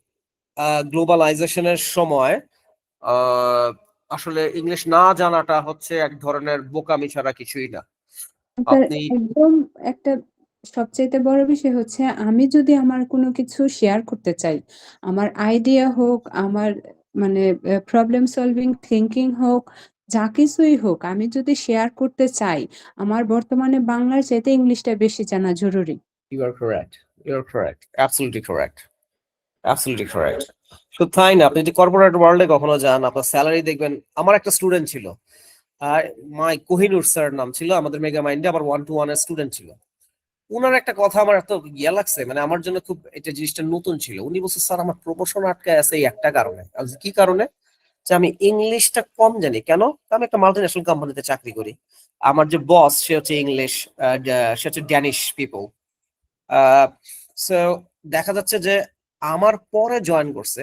গ্লোবালাইজেশনের সময় আসলে ইংলিশ না জানাটা হচ্ছে এক ধরনের বোকামি ছাড়া কিছুই না। স্যার আপনি একদম একটা সবচাইতে বড় বিষয় হচ্ছে আমি যদি আমার কোনো কিছু শেয়ার করতে চাই, আমার আইডিয়া হোক, আমার মানে প্রবলেম সলভিং থিংকিং হোক, যা কিছুই হোক, আমি যদি শেয়ার করতে চাই, আমার বর্তমানে বাংলার চাইতে ইংলিশটা বেশি জানা জরুরি। You are correct, you are correct, absolutely correct, absolutely correct. শুধু তাই না, আপনি যদি কর্পোরেট ওয়ার্ল্ডে কখনো যান, আপনার স্যালারি দেখবেন। আমার একটা স্টুডেন্ট ছিল, কোহিনুর স্যার নাম ছিল, আমাদের মেগা মাইন্ডে আবার 1-to-1 এর স্টুডেন্ট ছিল। উনার একটা কথা আমার এত ইয়া লাগছে, মানে আমার জন্য খুব এটা জিনিসটা নতুন ছিল। উনি বলছে, স্যার আমার প্রমোশন আটকায় আছে এই একটা কারণে। আমি বলছি, কি কারণে? যে আমি ইংলিশটা কম জানি। কেন? আমি একটা মাল্টিন্যাশনাল কোম্পানিতে চাকরি করি, আমার যে বস সে হচ্ছে ইংলিশ, সে হচ্ছে ড্যানিশ পিপল। সো দেখা যাচ্ছে যে আমার পরে জয়েন করছে,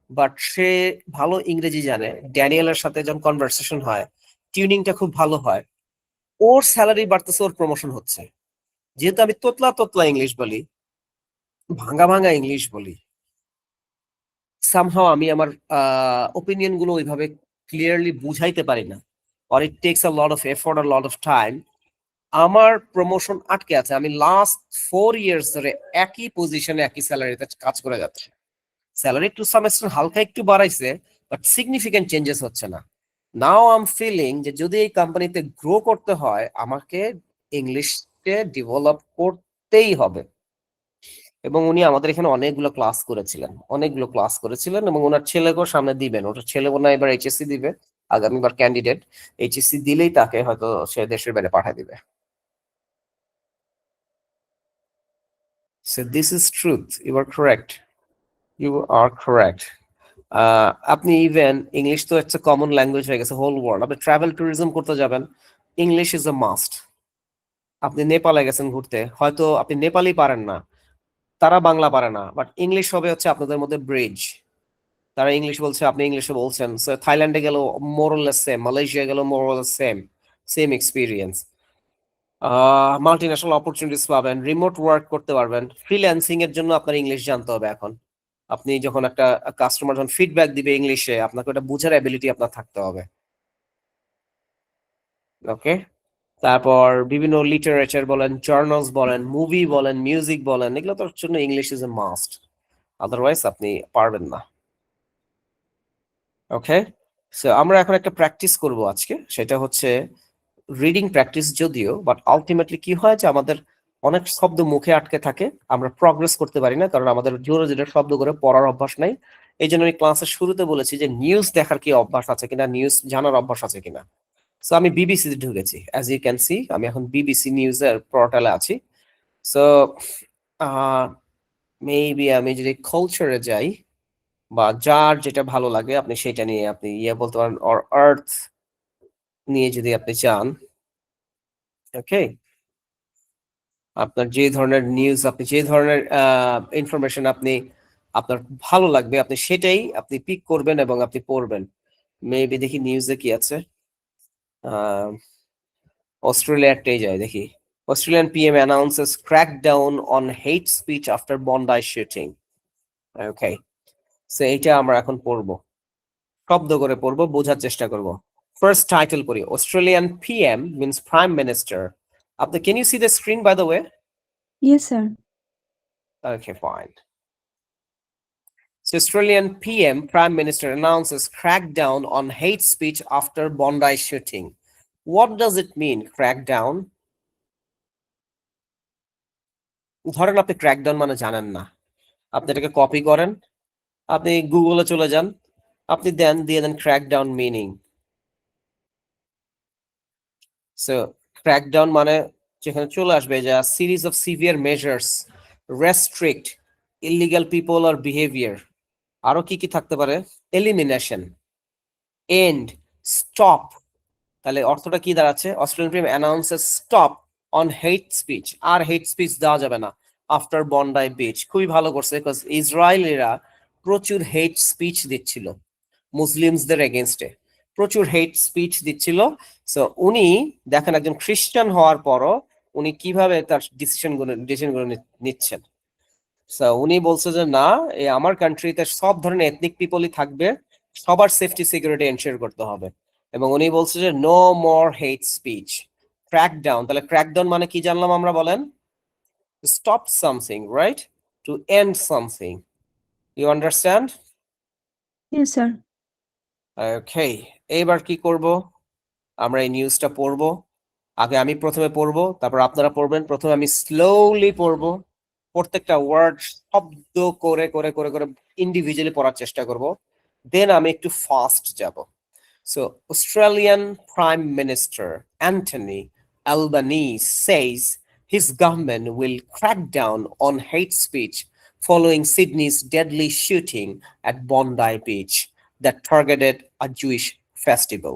বাট সে ভালো ইংরেজি জানে। ড্যানিয়েলের সাথে যখন কনভারসেশন হয়, টিউনিংটা খুব ভালো হয়, ওর স্যালারি বাড়তেছে, ওর প্রমোশন হচ্ছে। যেহেতু আমি তোতলা তোতলা ইংলিশ বলি, ভাঙা ভাঙা ইংলিশ বলি, সামহাও আমি আমার ওপিনিয়ন গুলো ওইভাবে ক্লিয়ারলি বুঝাইতে পারি না, or it takes a lot of effort, a lot of time, আমার প্রমোশন আটকে আছে। আমি লাস্ট 4 ইয়ার্স ধরে একই পজিশনে একই স্যালারিতে কাজ করে যাচ্ছি। স্যালারি টু সাম এক্সটেন্ট হালকা একটু বাড়াইছে, বাট সিগনিফিকেন্ট চেঞ্জেস হচ্ছে না। নাও আই এম ফিলিং যে যদি এই কোম্পানিতে গ্রো করতে হয়, আমাকে ইংলিশকে ডেভেলপ করতেই হবে। এবং উনি আমাদের এখানে অনেকগুলো ক্লাস করেছিলেন এবং ওনার ছেলেকেও সামনে দিবেন। ওটার ছেলে মনে হয় এবার এইচএসসি দিবে, আগামীবার ক্যান্ডিডেট। এইচএসসি দিলেই তাকে হয়তো সে দেশের বাইরে পাঠিয়ে দিবে। So this is truth. You are correct. You are correct. আপনি ইভেন ইংলিশ তো একটা কমন ল্যাঙ্গুয়েজ হয়ে গেছে হোল ওয়ার্ল্ড। আপনি ট্রাভেল ট্যুরিজম করতে যাবেন, ইংলিশ ইজ এ মাস্ট। আপনি নেপালে গেছেন ঘুরতে, হয়তো আপনি নেপালি পারেন না, তারা বাংলা পারে না, বাট ইংলিশ হবে হচ্ছে আপনাদের মধ্যে ব্রিজ। তারা ইংলিশ বলছে, আপনি ইংলিশে বলছেন। সো থাইল্যান্ডে গেলেও মোরলেস সেম, মালয়েশিয়া গেলেও মোরলেস সেম এক্সপিরিয়েন্স। মাল্টিন্যাশনাল অপরচুনিটিস পাবেন, রিমোট ওয়ার্ক করতে পারবেন। ফ্রিল্যান্সিং এর জন্য আপনার ইংলিশ জানতে হবে এখন। আপনি যখন একটা কাস্টমার যখন ফিডব্যাক দিবে ইংলিশে, আপনাকে ওটা বুঝার অ্যাবিলিটি আপনার থাকতে হবে। ওকে, তারপর বিভিন্ন লিটারেচার বলেন, জার্নালস বলেন, মুভি বলেন, মিউজিক বলেন, এগুলো তোর জন্য English is a must, otherwise আপনি পারবেন না। ওকে, সো আমরা এখন একটা প্র্যাকটিস করব আজকে, সেটা হচ্ছে রিডিং প্র্যাকটিস যদিও, বাট আলটিমেটলি কি হয় যে আমাদের অনেক শব্দ মুখে আটকে থাকে, আমরা প্রগ্রেস করতে পারি না, কারণ আমাদের জোরে জোরে শব্দ করে পড়ার অভ্যাস নাই। এই জন্য আমি ক্লাসের শুরুতে বলেছি যে নিউজ দেখার কি অভ্যাস আছে কিনা, নিউজ জানার অভ্যাস আছে কিনা। সো আমি বিবিসি তে ঢুকেছি, অ্যাজ ইউ ক্যান সি আমি এখন বিবিসি নিউজের পোর্টালে আছি। সো মেবি আমি যদি কালচারে যাই, বা যার যেটা ভালো লাগে আপনি সেটা নিয়ে আপনি বলতে পারেন, অর আর্থ নিয়ে যদি আপনি চান, ওকে, আপনার যে ধরনের নিউজ, আপনি যে ধরনের ইনফরমেশন আপনি আপনার ভালো লাগবে, আপনি সেটাই আপনি পিক করবেন এবং আপনি পড়বেন। মেবি দেখি নিউজে কি আছে। অস্ট্রেলিয়াটাই যায় দেখি। Australian PM announces crackdown on hate speech after Bondi shooting. Okay, so এটা আমরা এখন পড়বো, শব্দ করে পড়বো, বোঝার চেষ্টা করব। First title পড়ি, Australian PM means Prime Minister. আপনি, can you see the screen by the way? Yes, sir. Okay, fine. So Australian PM, Prime Minister, announces crackdown on hate speech after Bondi shooting. What does it mean, crackdown? ধরেন আপনি crackdown মানে জানেন না, আপনি এটাকে copy করেন, আপনি গুগলে চলে যান, আপনি দিয়ে দেন ক্র্যাকডাউন মিনিং। সো ক্র্যাকডাউন মানে যেখানে চলে আসবে যে series of severe measures, restrict illegal people or behaviour, আরো কি কি থাকতে পারে, এলিমিনেশন, এন্ড, স্টপ। তাহলে অর্থটা কি দাঁড়াচ্ছে, Australian prime announces stop on hate speech, আর হেট স্পিচ দেওয়া যাবে না আফটার বন্ডাই বিচ। খুবই ভালো করছে, বিকজ ইসরায়েলিরা প্রচুর হেট স্পিচ দিচ্ছিল মুসলিমসদের এগেনস্টে, প্রচুর হেট স্পিচ দিচ্ছিল। সো উনি দেখেন একজন খ্রিস্টান হওয়ার পরও উনি কিভাবে তার ডিসিশন গুলো নিচ্ছেন। সো উনি বলছে যে না, আমার কান্ট্রিতে সব ধরনের এথনিক পিপলই থাকবে, সবার সেফটি সিকিউরিটি এনশিওর করতে হবে। এবং উনি বলছে যে no more hate speech, crackdown. তাহলে ক্র্যাকডাউন মানে কি জানলাম আমরা, বলেন, stop something, right, to end something. You understand? Yes, sir. Okay, এইবার কি করব, আমরা এই নিউজটা পড়বো। আগে আমি প্রথমে পড়বো, তারপর আপনারা পড়বেন। প্রথমে আমি স্লোলি পড়বো, প্রত্যেকটা ওয়ার্ড শব্দ করে করে করে করে ইন্ডিভিজুয়ালি পড়ার চেষ্টা করব, দেন আমি একটু ফাস্ট যাব। So, Australian Prime Minister Anthony Albanese says his government will crack down on hate speech following Sydney's deadly shooting at Bondi Beach that targeted a Jewish festival.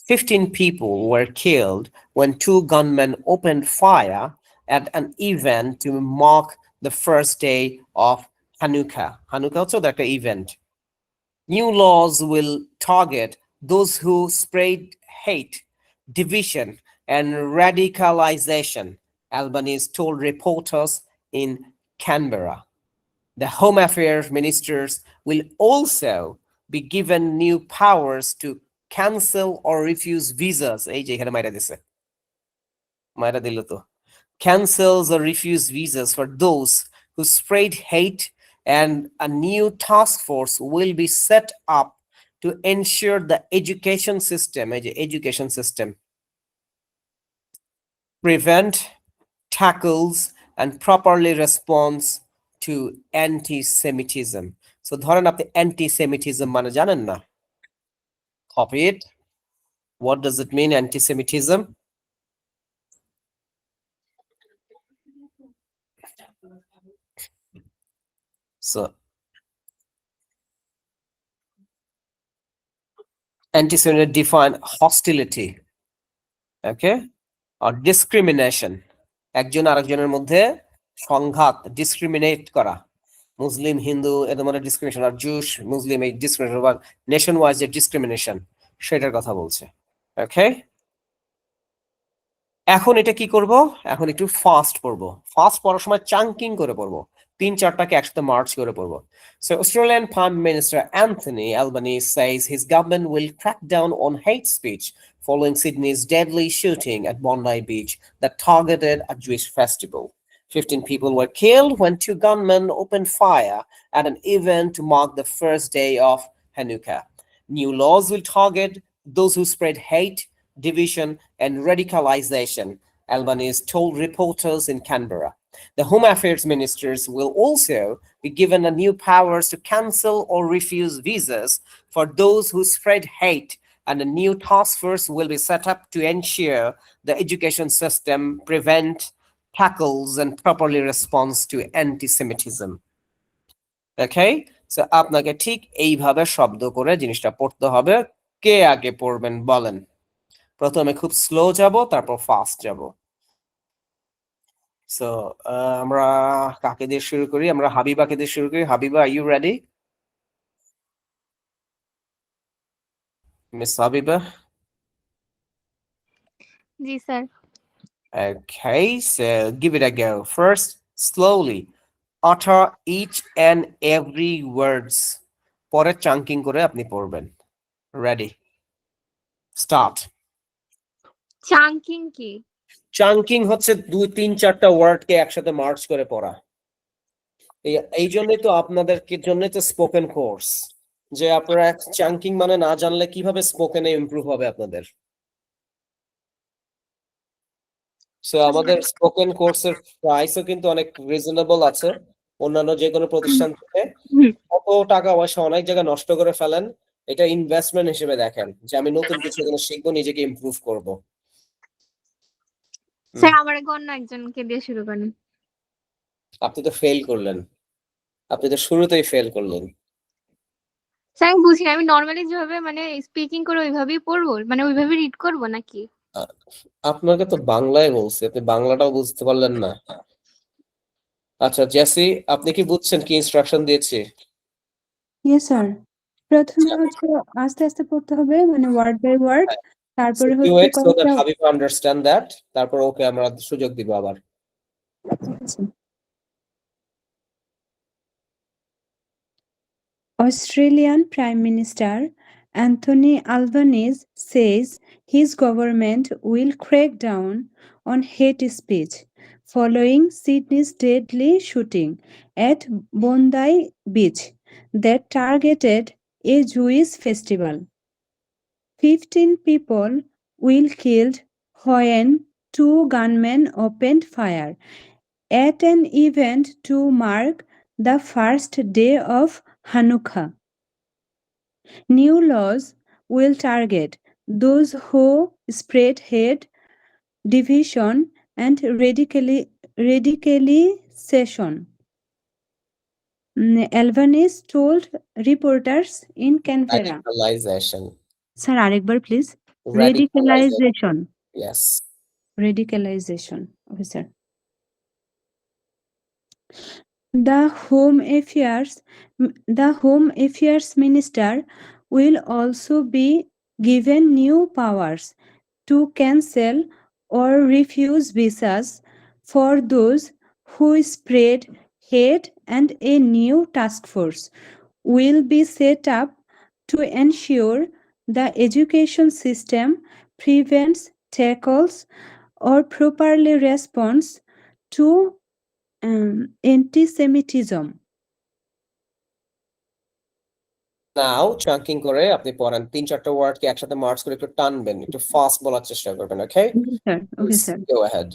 15 people were killed when two gunmen opened fire at an event to mark the first day of Hanukkah. Hanukkah also that event. New laws will target those who spread hate, division, and radicalization, Albanese told reporters in Canberra. The Home Affairs ministers will also be given new powers to cancel or refuse visas. এই যে এখানে মাইরা দিছে, মাইরা দিল তো, cancels or refuse visas for those who spread hate, and a new task force will be set up to ensure the education system prevent, tackles, and properly responds to anti-Semitism. So ধরেন আপনি anti-Semitism মানে জানেন না, copy it. What does it mean, anti-Semitism? So anti-Semitism define hostility, okay, or discrimination, একজন আরেকজনের মধ্যে সংঘাত, discriminate করা, মুসলিম হিন্দু এদের মধ্যে ডিসক্রিমিনেশন, আর জুস মুসলিম এই ডিসক্রিমিনেশন বা নেশন ওয়াইজ যে ডিসক্রিমিনেশন সেটার কথা বলছে। ওকে, এখন এটা কি করব, এখন একটু ফাস্ট পড়বো। ফাস্ট পড়ার সময় চাঙ্কিং করে পড়বো, 3-4টাকে একসাথে মার্চ করে পড়বো। So Australian Prime Minister Anthony Albanese says his government will crack down on hate speech following Sydney's deadly shooting at Bondi Beach that targeted a Jewish festival. 15 people were killed when two gunmen opened fire at an event to mark the first day of Hanukkah. New laws will target those who spread hate, division, and radicalization, Albanese told reporters in Canberra. The Home Affairs ministers will also be given a new powers to cancel or refuse visas for those who spread hate, and a new task force will be set up to ensure the education system prevent, tackles, and properly responds to anti-Semitism. Okay? So আপনাকে ঠিক এইভাবে শব্দ করে জিনিসটা পড়তে হবে। কে আগে পড়বেন বলেন? প্রথমে খুব স্লো যাব, তারপর ফাস্ট যাব। সো আমরা কাকে দিয়ে শুরু করি? আমরা হাবিবাকে দিয়ে শুরু করি। Habiba, are you ready? Miss Habiba? জি sir. Okay, so give it a go. First, slowly utter each and every words. পরে chunking করে আপনি পড়বেন। Ready? Start. চাঙ্কিং কি? চাঙ্কিং হচ্ছে 2-3-4টা ওয়ার্ডকে একসাথে মার্চ করে পড়া। এই জন্যই তো আপনাদেরকে জন্য তো স্পোকেন কোর্স, যে আপনারা চাঙ্কিং মানে না জানলে কিভাবে স্পোকেনে ইমপ্রুভ হবে আপনাদের। সো আমাদের স্পোকেন কোর্সের প্রাইসও কিন্তু অনেক রিজনেবল আছে অন্যান্য যে কোনো প্রতিষ্ঠান থেকে। কত টাকা পয়সা অনেক জায়গায় নষ্ট করে ফেলেন, এটা ইনভেস্টমেন্ট হিসেবে দেখেন যে আমি নতুন কিছু শিখবো, নিজেকে ইমপ্রুভ করব। স্যার আমার অন্য একজনকে দিয়ে শুরু করেন। আপনি তো ফেল করলেন, আপনি তো শুরুতেই ফেল করলেন। স্যার আমি বুঝি না, আমি নরমালি যেভাবে মানে স্পিকিং করে ওইভাবেই পড়বো, মানে ওইভাবে রিড করবো নাকি? আপনাকে তো বাংলায় বলছি, আপনি বাংলাটাও বুঝতে পারলেন না। আচ্ছা জেসি, আপনি কি বুঝছেন কি ইনস্ট্রাকশন দিয়েছি? Yes sir. প্রথমে হচ্ছে আস্তে আস্তে পড়তে হবে, মানে ওয়ার্ড বাই ওয়ার্ড। তারপরে Do হচ্ছে it so that Habib understand that. তারপর ওকে আমরা সুযোগ দিব আবার। Australian Prime Minister Anthony Albanese says his government will crack down on hate speech following Sydney's deadly shooting at Bondi Beach that targeted a Jewish festival. 15 people were killed when 2 gunmen opened fire at an event to mark the first day of Hanukkah. New laws will target those who spread hate, division, and radicalization. Albanese told reporters in Canberra. Radicalization. Sir, arekbar please. Radicalization. Yes. Radicalization. Okay, sir. The Home Affairs Minister will also be given new powers to cancel or refuse visas for those who spread hate, and a new task force will be set up to ensure the education system prevents, tackles, or properly responds to anti-Semitism. Now chunking করে আপনি পড়েন, 3-4টা ওয়ার্ডকে একসাথে March করে একটু টানবেন, একটু fast bowler চেষ্টা করবেন। ওকে Sir, okay, sir. go ahead.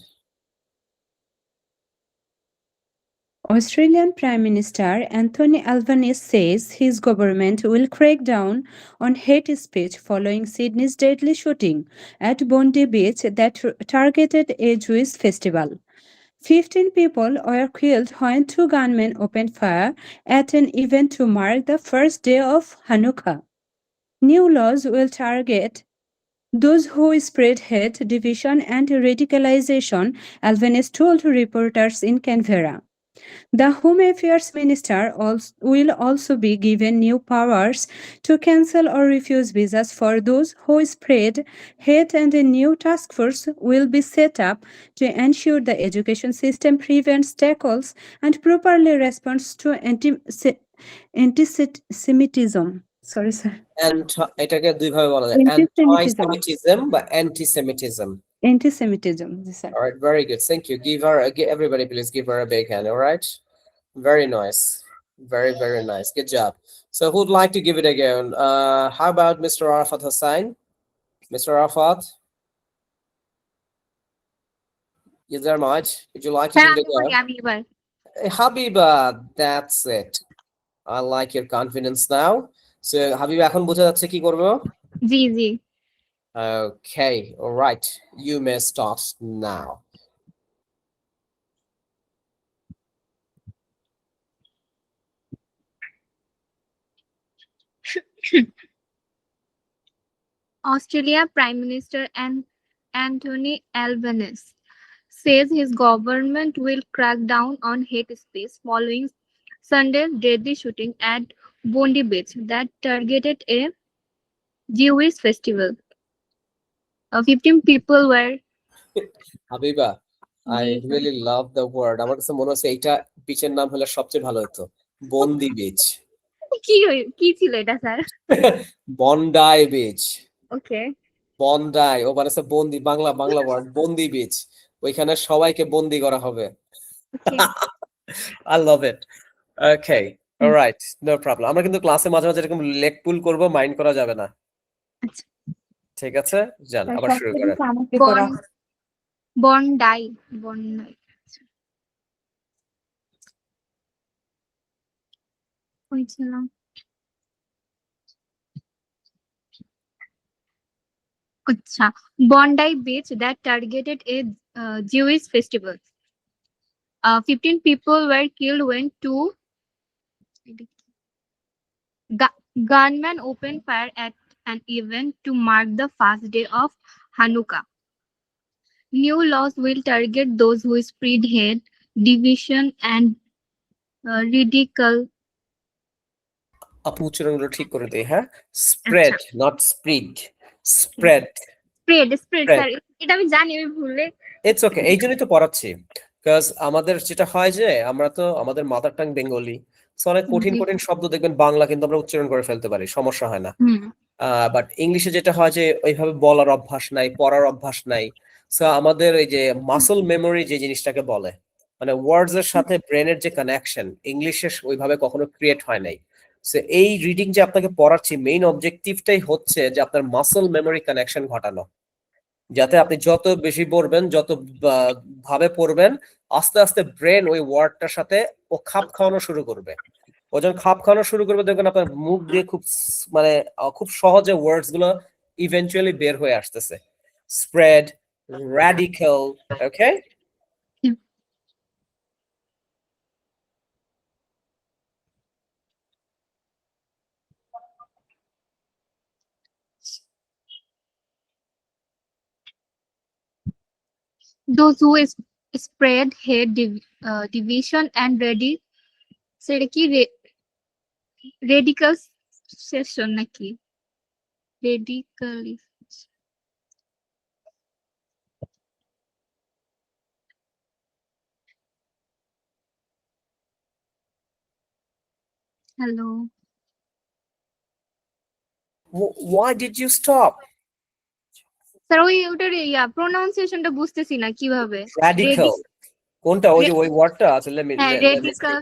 Australian Prime Minister Anthony Albanese says his government will crack down on hate speech following Sydney's deadly shooting at Bondi Beach that targeted a Jewish festival. 15 people were killed when 2 gunmen opened fire at an event to mark the first day of Hanukkah. New laws will target those who spread hate, division, and radicalization, Albanese told reporters in Canberra. The Home Affairs Minister will also be given new powers to cancel or refuse visas for those who spread hate, and a new task force will be set up to ensure the education system prevents, tackles, and properly responds to anti-Semitism. Sorry, sir. এটাকে দুই ভাবে বলা যায়, anti-Semitism বা anti-Semitism. Anti-Semitism, yes, sir. All right, very good. Thank you. Everybody please give her a big hand. All right. Very nice. Very, very nice. Good job. So who'd like to give it again? How about Mr. Arafat Hussain? Mr. Arafat, is there much? Would you like to sir give it আমি again? আমি এবার Habiba, that's it. I like your confidence now. So Habiba, এখন বোঝা যাচ্ছে কি করবো? জি জি Okay, all right. You may start now. Australia Prime Minister Anthony Albanese says his government will crack down on hate speech following Sunday's deadly shooting at Bondi Beach that targeted a Jewish festival. 15 people were Habiba, I G sir really love the word. আমার কাছে মনে হচ্ছে এইটা বিচের নাম হলে সবচেয়ে ভালো হতো। বন্দি বিচ। কি ছিল এটা স্যার বন্ডাই বিচ। ওকে বন্ডাই ও মানে বন্দি, বাংলা ওয়ার্ড বন্দি বিচ। ওইখানে সবাইকে বন্দি করা হবে। ওকে I love it. Okay, all right, no problem. আমরা কিন্তু ক্লাসে মাঝে মাঝে এরকম লেগ পুল করব, মাইন্ড করা যাবে না। আচ্ছা ঠিক আছে, যান আবার শুরু সবচেয়ে করেন। বেশি আমাকে করা হয়। বন্ডাই হয়েছিলাম আচ্ছা Bondi Beach that targeted a Jewish festival. 15 people were killed when two gunmen opened fire at an event to mark the first day of Hanukkah. New laws will target those who spread hate, division, and ridicule. আপু উচ্চারণগুলো ঠিক করে দেই, হ্যাঁ? Spread, not spreed. Spread. Spread, Spread. Sir এটা আমি জানি আমি ভুলে ইটস ওকে, এই জন্যই তো পড়াচ্ছি। বিকজ আমাদের যেটা হয় যে আমরা তো আমাদের মাদার টাং বেঙ্গলি, সো অনেক কঠিন জি। কঠিন শব্দ দেখবেন বাংলা কিন্তু আমরা উচ্চারণ করে ফেলতে পারি, সমস্যা হয় না। হুম বাট ইংলিশে যেটা হয় যে ওইভাবে বলার অভ্যাস নাই, পড়ার অভ্যাস নাই। সো আমাদের এই যে মাসল মেমোরি যে জিনিসটাকে বলে, মানে ওয়ার্ডস এর সাথে ব্রেনের যে কানেকশন, ইংলিশে ওইভাবে কখনো ক্রিয়েট হয় নাই। সো এই রিডিং যে আপনাকে পড়াচ্ছি, মেইন অবজেক্টিভটাই হচ্ছে যে আপনার মাসল মেমোরি কানেকশন ঘটানো, যাতে আপনি যত বেশি পড়বেন, যত ভাবে পড়বেন, আস্তে আস্তে ব্রেন ওই ওয়ার্ডটার সাথে ও খাপ খাওয়ানো শুরু করবে। ও যখন খাপ খাওয়ানো শুরু করবে, দেখবেন আপনার মুখ দিয়ে মানে খুব সহজে ওয়ার্ডস গুলো ইভেন্চুয়ালি বের হয়ে আসতেছে। Spread, radical, okay? those who spread hate, division, and সেটা কি রেডিকাল সেশন নাকি radical hello Why did you stop? Sir ওটার প্রোনাউন্সিয়েশনটা বুঝতেছি না কিভাবে Radical. কোনটা? ওই যে ওই ওয়ার্ডটা আছে, হ্যাঁ রেডিকাল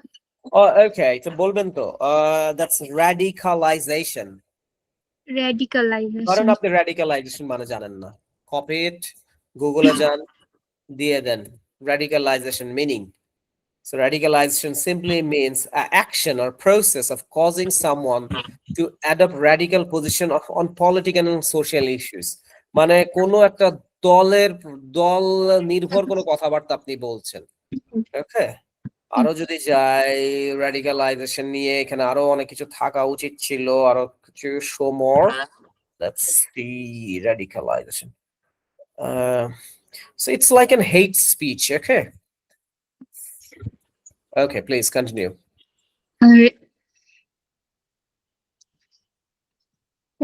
okay, তো বলবেন তো that's radicalization. ধরেন রেডিকালাইজেশন আপনি radicalization মানে জানেন না, কপি ইট, গুগলে যান, দিয়ে দেন radicalization meaning. So radicalization simply means an action or process of causing someone to adopt radical position on political and social issues. মানে কোনো একটা দল নির্ভর কোনো কথাবার্তা আপনি বলছেন, ওকে? আরো যদি যাই radicalization নিয়ে, এখানে আরো অনেক কিছু থাকা উচিত ছিল, আরো কিছু show more. Let's see radicalization. So it's like an hate speech, okay? Okay, please continue.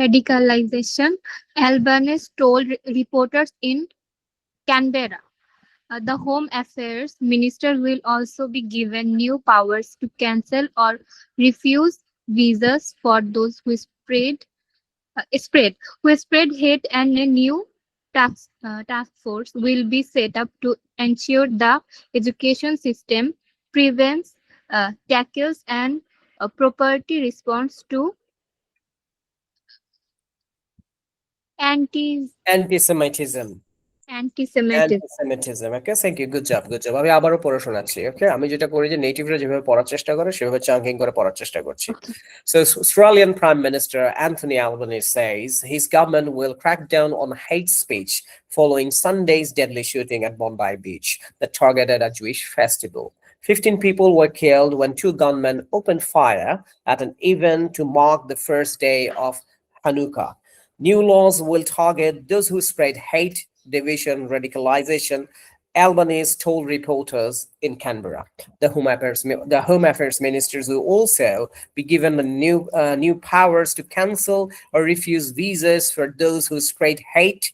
Radicalization, Albanese told reporters in Canberra. The Home Affairs Minister will also be given new powers to cancel or refuse visas for those who spread hate, and a new task force will be set up to ensure the education system prevents, tackles, and property response to anti-Semitism. anti-Semitism. Okay, thank you. Good job. আমি আবারও পড়ে শোনাচ্ছি। ওকে, আমি যেটা করি যে নেটিভরা যেভাবে পড়ার চেষ্টা করে সেভাবে চাঙ্কিং করে পড়ার চেষ্টা করছি। So, Australian Prime Minister Anthony Albanese says his government will crack down on hate speech following Sunday's deadly shooting at Bondi Beach that targeted a Jewish festival. 15 people were killed when two gunmen opened fire at an event to mark the first day of Hanukkah. New laws will target those who spread hate, division, radicalization, Albanese told reporters in Canberra. The Home Affairs ministers will also be given new powers to cancel or refuse visas for those who spread hate,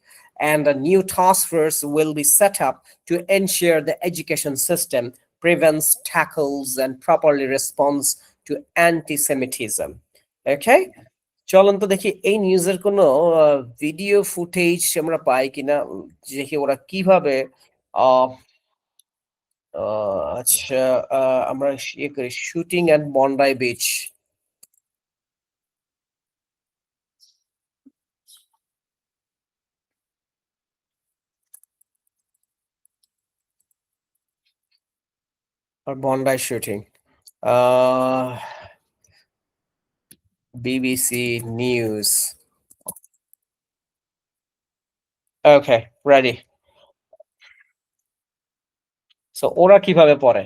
and a new task force will be set up to ensure the education system prevents, tackles, and properly responds to anti-Semitism. Okay? চলুন তো দেখি এই নিউজের কোনো video footage আমরা পাই কিনা, দেখি ওরা কিভাবে আচ্ছা আমরা ইয়ে করি shooting at Bondi beach. or Bondi shooting. BBC News. Okay, ready. So ওরা কিভাবে পড়ে,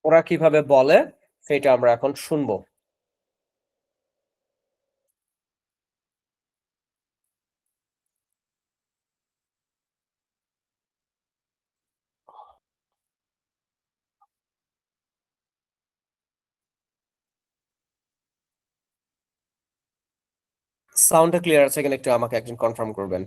ওরা কিভাবে বলে সেটা আমরা এখন শুনবো। সাউন্ডটা ক্লিয়ার আছে কিনা একটু আমাকে একজন কনফার্ম করবেন।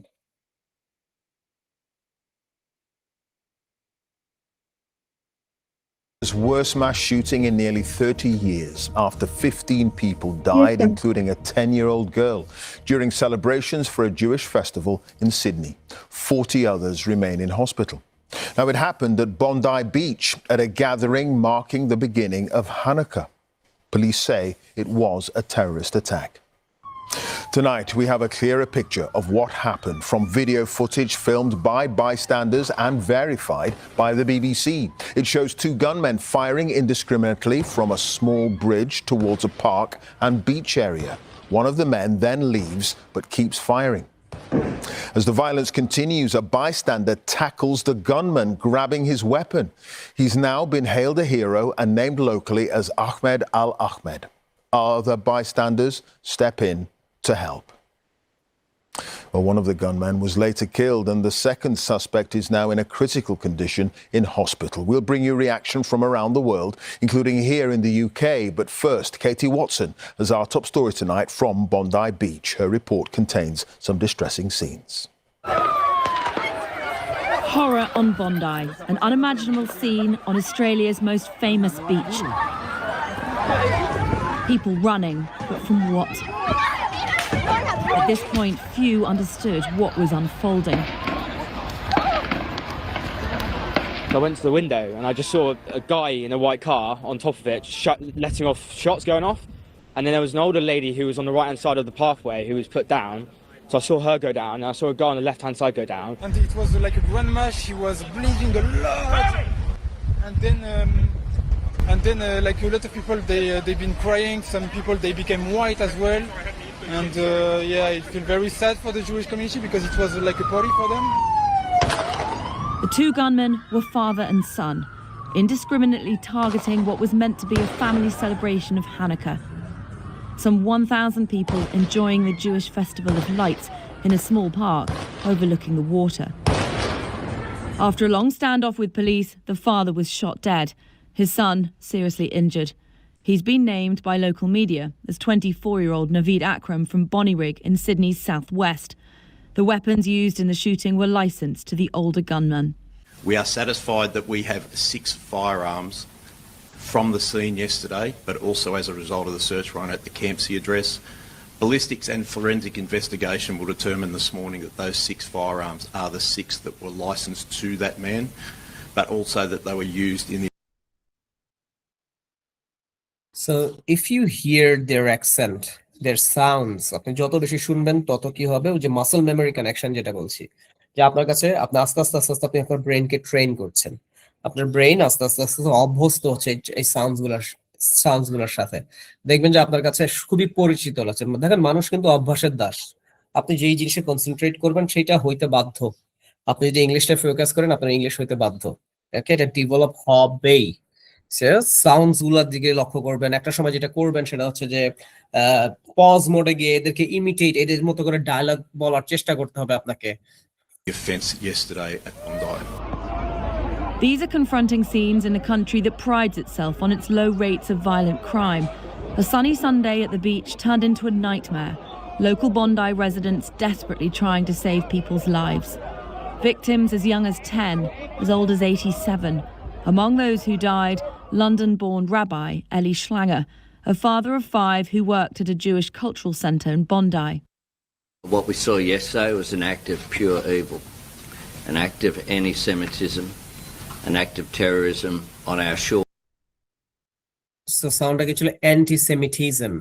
Worst mass shooting in nearly 30 years after 15 people died, including a 10-year-old girl, during celebrations for a Jewish festival in Sydney. 40 others remain in hospital. Now, it happened at Bondi Beach at a gathering marking the beginning of Hanukkah. Police say it was a terrorist attack. Tonight, we have a clearer picture of what happened from video footage filmed by bystanders and verified by the BBC. It shows two gunmen firing indiscriminately from a small bridge towards a park and beach area. One of the men then leaves but keeps firing. As the violence continues, a bystander tackles the gunman, grabbing his weapon. He's now been hailed a hero and named locally as Ahmed Al-Ahmed. Other bystanders step in to help. Well, one of the gunmen was later killed, and the second suspect is now in a critical condition in hospital. We'll bring you reaction from around the world, including here in the UK. But first, Katie Watson has our top story tonight from Bondi Beach. Her report contains some distressing scenes. Horror on Bondi, an unimaginable scene on Australia's most famous beach. People running, but from what? At this point, few understood what was unfolding. I went to the window and I just saw a guy in a white car on top of it, letting off shots going off. And then there was an older lady who was on the right-hand side of the pathway who was put down. So I saw her go down, and I saw a guy on the left-hand side go down. And it was like a grandma, she was bleeding a lot. And then like a lot of people, they've been crying. Some people, they became white as well. And yeah, I feel very sad for the Jewish community because it was like a party for them. The two gunmen were father and son, indiscriminately targeting what was meant to be a family celebration of Hanukkah. Some 1,000 people enjoying the Jewish festival of lights in a small park overlooking the water. After a long standoff with police, the father was shot dead, his son seriously injured. He's been named by local media as 24-year-old Naveed Akram from Bonnyrigg in Sydney's southwest. The weapons used in the shooting were licensed to the older gunman. We are satisfied that we have 6 firearms from the scene yesterday, but also as a result of the search run at the Campsie address. Ballistics and forensic investigation will determine this morning that those 6 firearms are the 6 that were licensed to that man, but also that they were used in the So if you hear their accent, their sounds, আপনি যত বেশি শুনবেন তত কি হবে, ওই যে muscle memory connection যেটা বলছি, যে আপনার কাছে আপনি আস্তে আস্তে আস্তে আস্তে আপনি আপনার ব্রেনকে ট্রেন করছেন, আপনার ব্রেন আস্তে আস্তে আস্তে অভ্যস্ত হচ্ছে এই সাউন্ডস গুলোর সাথে। দেখবেন যে আপনার কাছে খুবই পরিচিত লাগছে। দেখেন, মানুষ কিন্তু অভ্যাসের দাস। আপনি যেই জিনিসে কনসেন্ট্রেট করবেন সেটা হইতে বাধ্য। আপনি যদি ইংলিশটা ফোকাস করেন, আপনার ইংলিশ হইতে বাধ্য। ওকে, এটা ডেভেলপ হবেই। সাউন্ডস গুলোর দিকে লক্ষ্য করবেন। একটা সময় যেটা করবেন সেটা হচ্ছে যে পজ মোডে গিয়ে এদেরকে ইমিটেট, এদের মতো করে ডায়লগ বলার চেষ্টা করতে হবে আপনাকে। The offence yesterday at Bondi. These are confronting scenes in a country that prides itself on its low rates of violent crime. A sunny Sunday at the beach turned into a nightmare. Local Bondi residents desperately trying to save people's lives. Victims as young as 10, as old as 87. Among those who died, London-born rabbi Eli Schlanger, a father of 5 who worked at a Jewish cultural centre in Bondi. What we saw yesterday was an act of pure evil, an act of anti-Semitism, an act of terrorism on our shore. So soundটা কি ছিল? অ্যান্টিসেমিটিজম।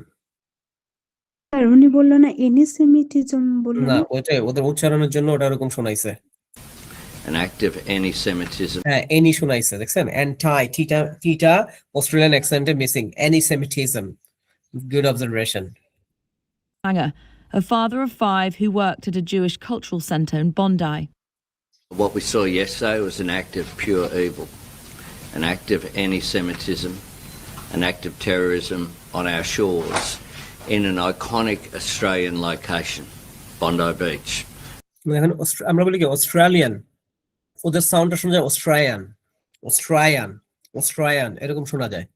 আর উনি বললো না এনিসেমিটিজম বললো না, না? ওইটাই ওদের উচ্চারণের জন্য ওটা এরকম শোনাইছে। An act of anti-Semitism. হ্যাঁ, এনি শোনাইছে, দেখছেন? অ্যান্টাই, টিটা অস্ট্রেলিয়ান অ্যাকসেন্টে missing, antisemitism. Good observation. Schlanger, a father of 5 who worked at a Jewish cultural centre in Bondi. What we saw yesterday was an act of pure evil, an act of anti-Semitism, an act of terrorism on our shores in an iconic Australian location, Bondi Beach. এখন আমরা বলি কি Australian, ওদের সাউন্ডটা শোনা যায় অস্ট্রালিয়ান, অস্ট্রালিয়ান, অস্ট্রালিয়ান এরকম শোনা যায়।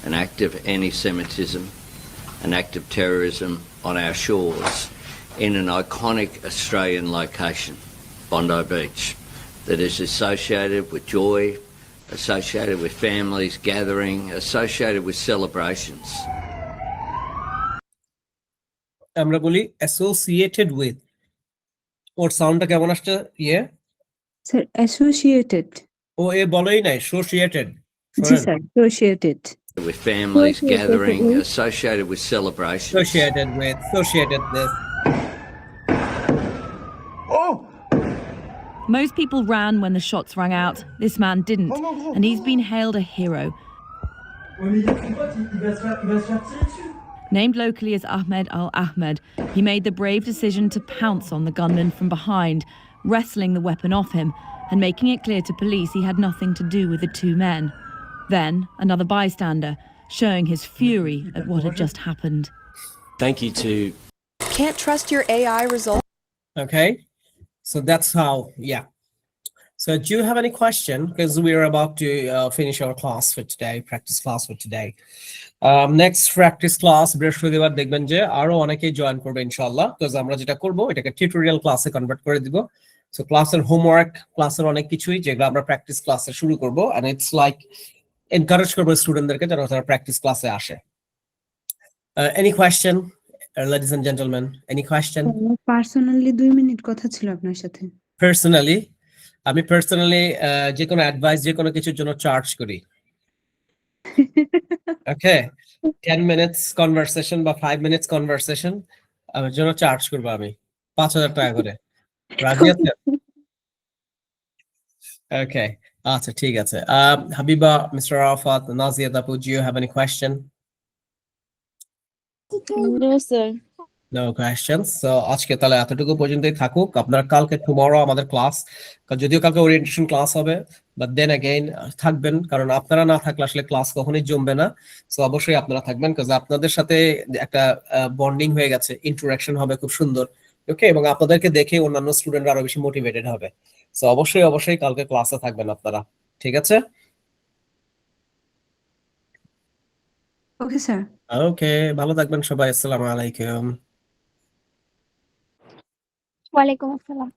An act of anti-Semitism, an act of terrorism on our shores in an iconic Australian location, Bondi Beach, that is associated with joy, associated with families gathering, associated with celebrations. আমরা বলি associated with, ওর সাউন্ডটা কেমন আসছে? Sir associated. ও এ বলেই নাই, associated. G sir, associated. With families gathering, associated with celebrations. Associated with. Most people ran when the shots rang out. This man didn't, and he's been hailed a hero. Named locally as Ahmed Al-Ahmed, he made the brave decision to pounce on the gunman from behind, wrestling the weapon off him and making it clear to police he had nothing to do with the 2 men. Then, another bystander, showing his fury at what had just happened. Thank you to... Can't trust your AI results. Okay, so that's how, yeah. So do you have any question? Because we are about to finish our class for today, practice class for today. Next practice class, বৃহস্পতিবার দেখবেন যে আরো অনেকেই join করবে ইনশাআল্লাহ, because আমরা যেটা করব এটাকে টিউটোরিয়াল ক্লাসে কনভার্ট করে দিব। সো ক্লাসের হোমওয়ার্ক, ক্লাসের অনেক কিছুই যেগুলো আমরা প্র্যাকটিস ক্লাসে শুরু করব, and it's like এনকারেজ করবো স্টুডেন্টদেরকে যারা তারা প্র্যাকটিস ক্লাসে আসে। Any question, ladies and gentlemen? Any question? Personally 2 minute কথা ছিল আপনার সাথে। পার্সোনালি আমি যে কোনো অ্যাডভাইস, যে কোনো কিছুর জন্য চার্জ করি। ওকে, 10 minutes কনভারসেশন বা 5 minutes কনভারসেশন আমার জন্য চার্জ করবো আমি 5,000 টাকা করে। রাজি আছেন? ওকে, আচ্ছা ঠিক আছে। হাবিবা, মিস্টার আরাফাত, নাজিয়া আপু, do you have any question? No sir. No questions. So আজকে তাহলে এতটুকু পর্যন্তই থাকুক। আপনারা কালকে টুমরো আমাদের ক্লাস, যদিও কালকে ওরিয়েন্টেশন ক্লাস হবে, বাট দেন अगेन থাকবেন, কারণ আপনারা না থাকলে আসলে ক্লাস কখনোই জমবে না। সো অবশ্যই আপনারা থাকবেন, কারণ আপনাদের সাথে একটা বন্ডিং হয়ে গেছে, ইন্টারঅ্যাকশন হবে খুব সুন্দর। ওকে, এবং আপনাদেরকে দেখে অন্যান্য স্টুডেন্টরা আরো বেশি মোটিভেটেড হবে। সো অবশ্যই কালকে ক্লাসে থাকবেন আপনারা, ঠিক আছে? Okay sir. ওকে, ভালো থাকবেন সবাই। আসসালামু আলাইকুম। ওয়ালাইকুম আসসালাম।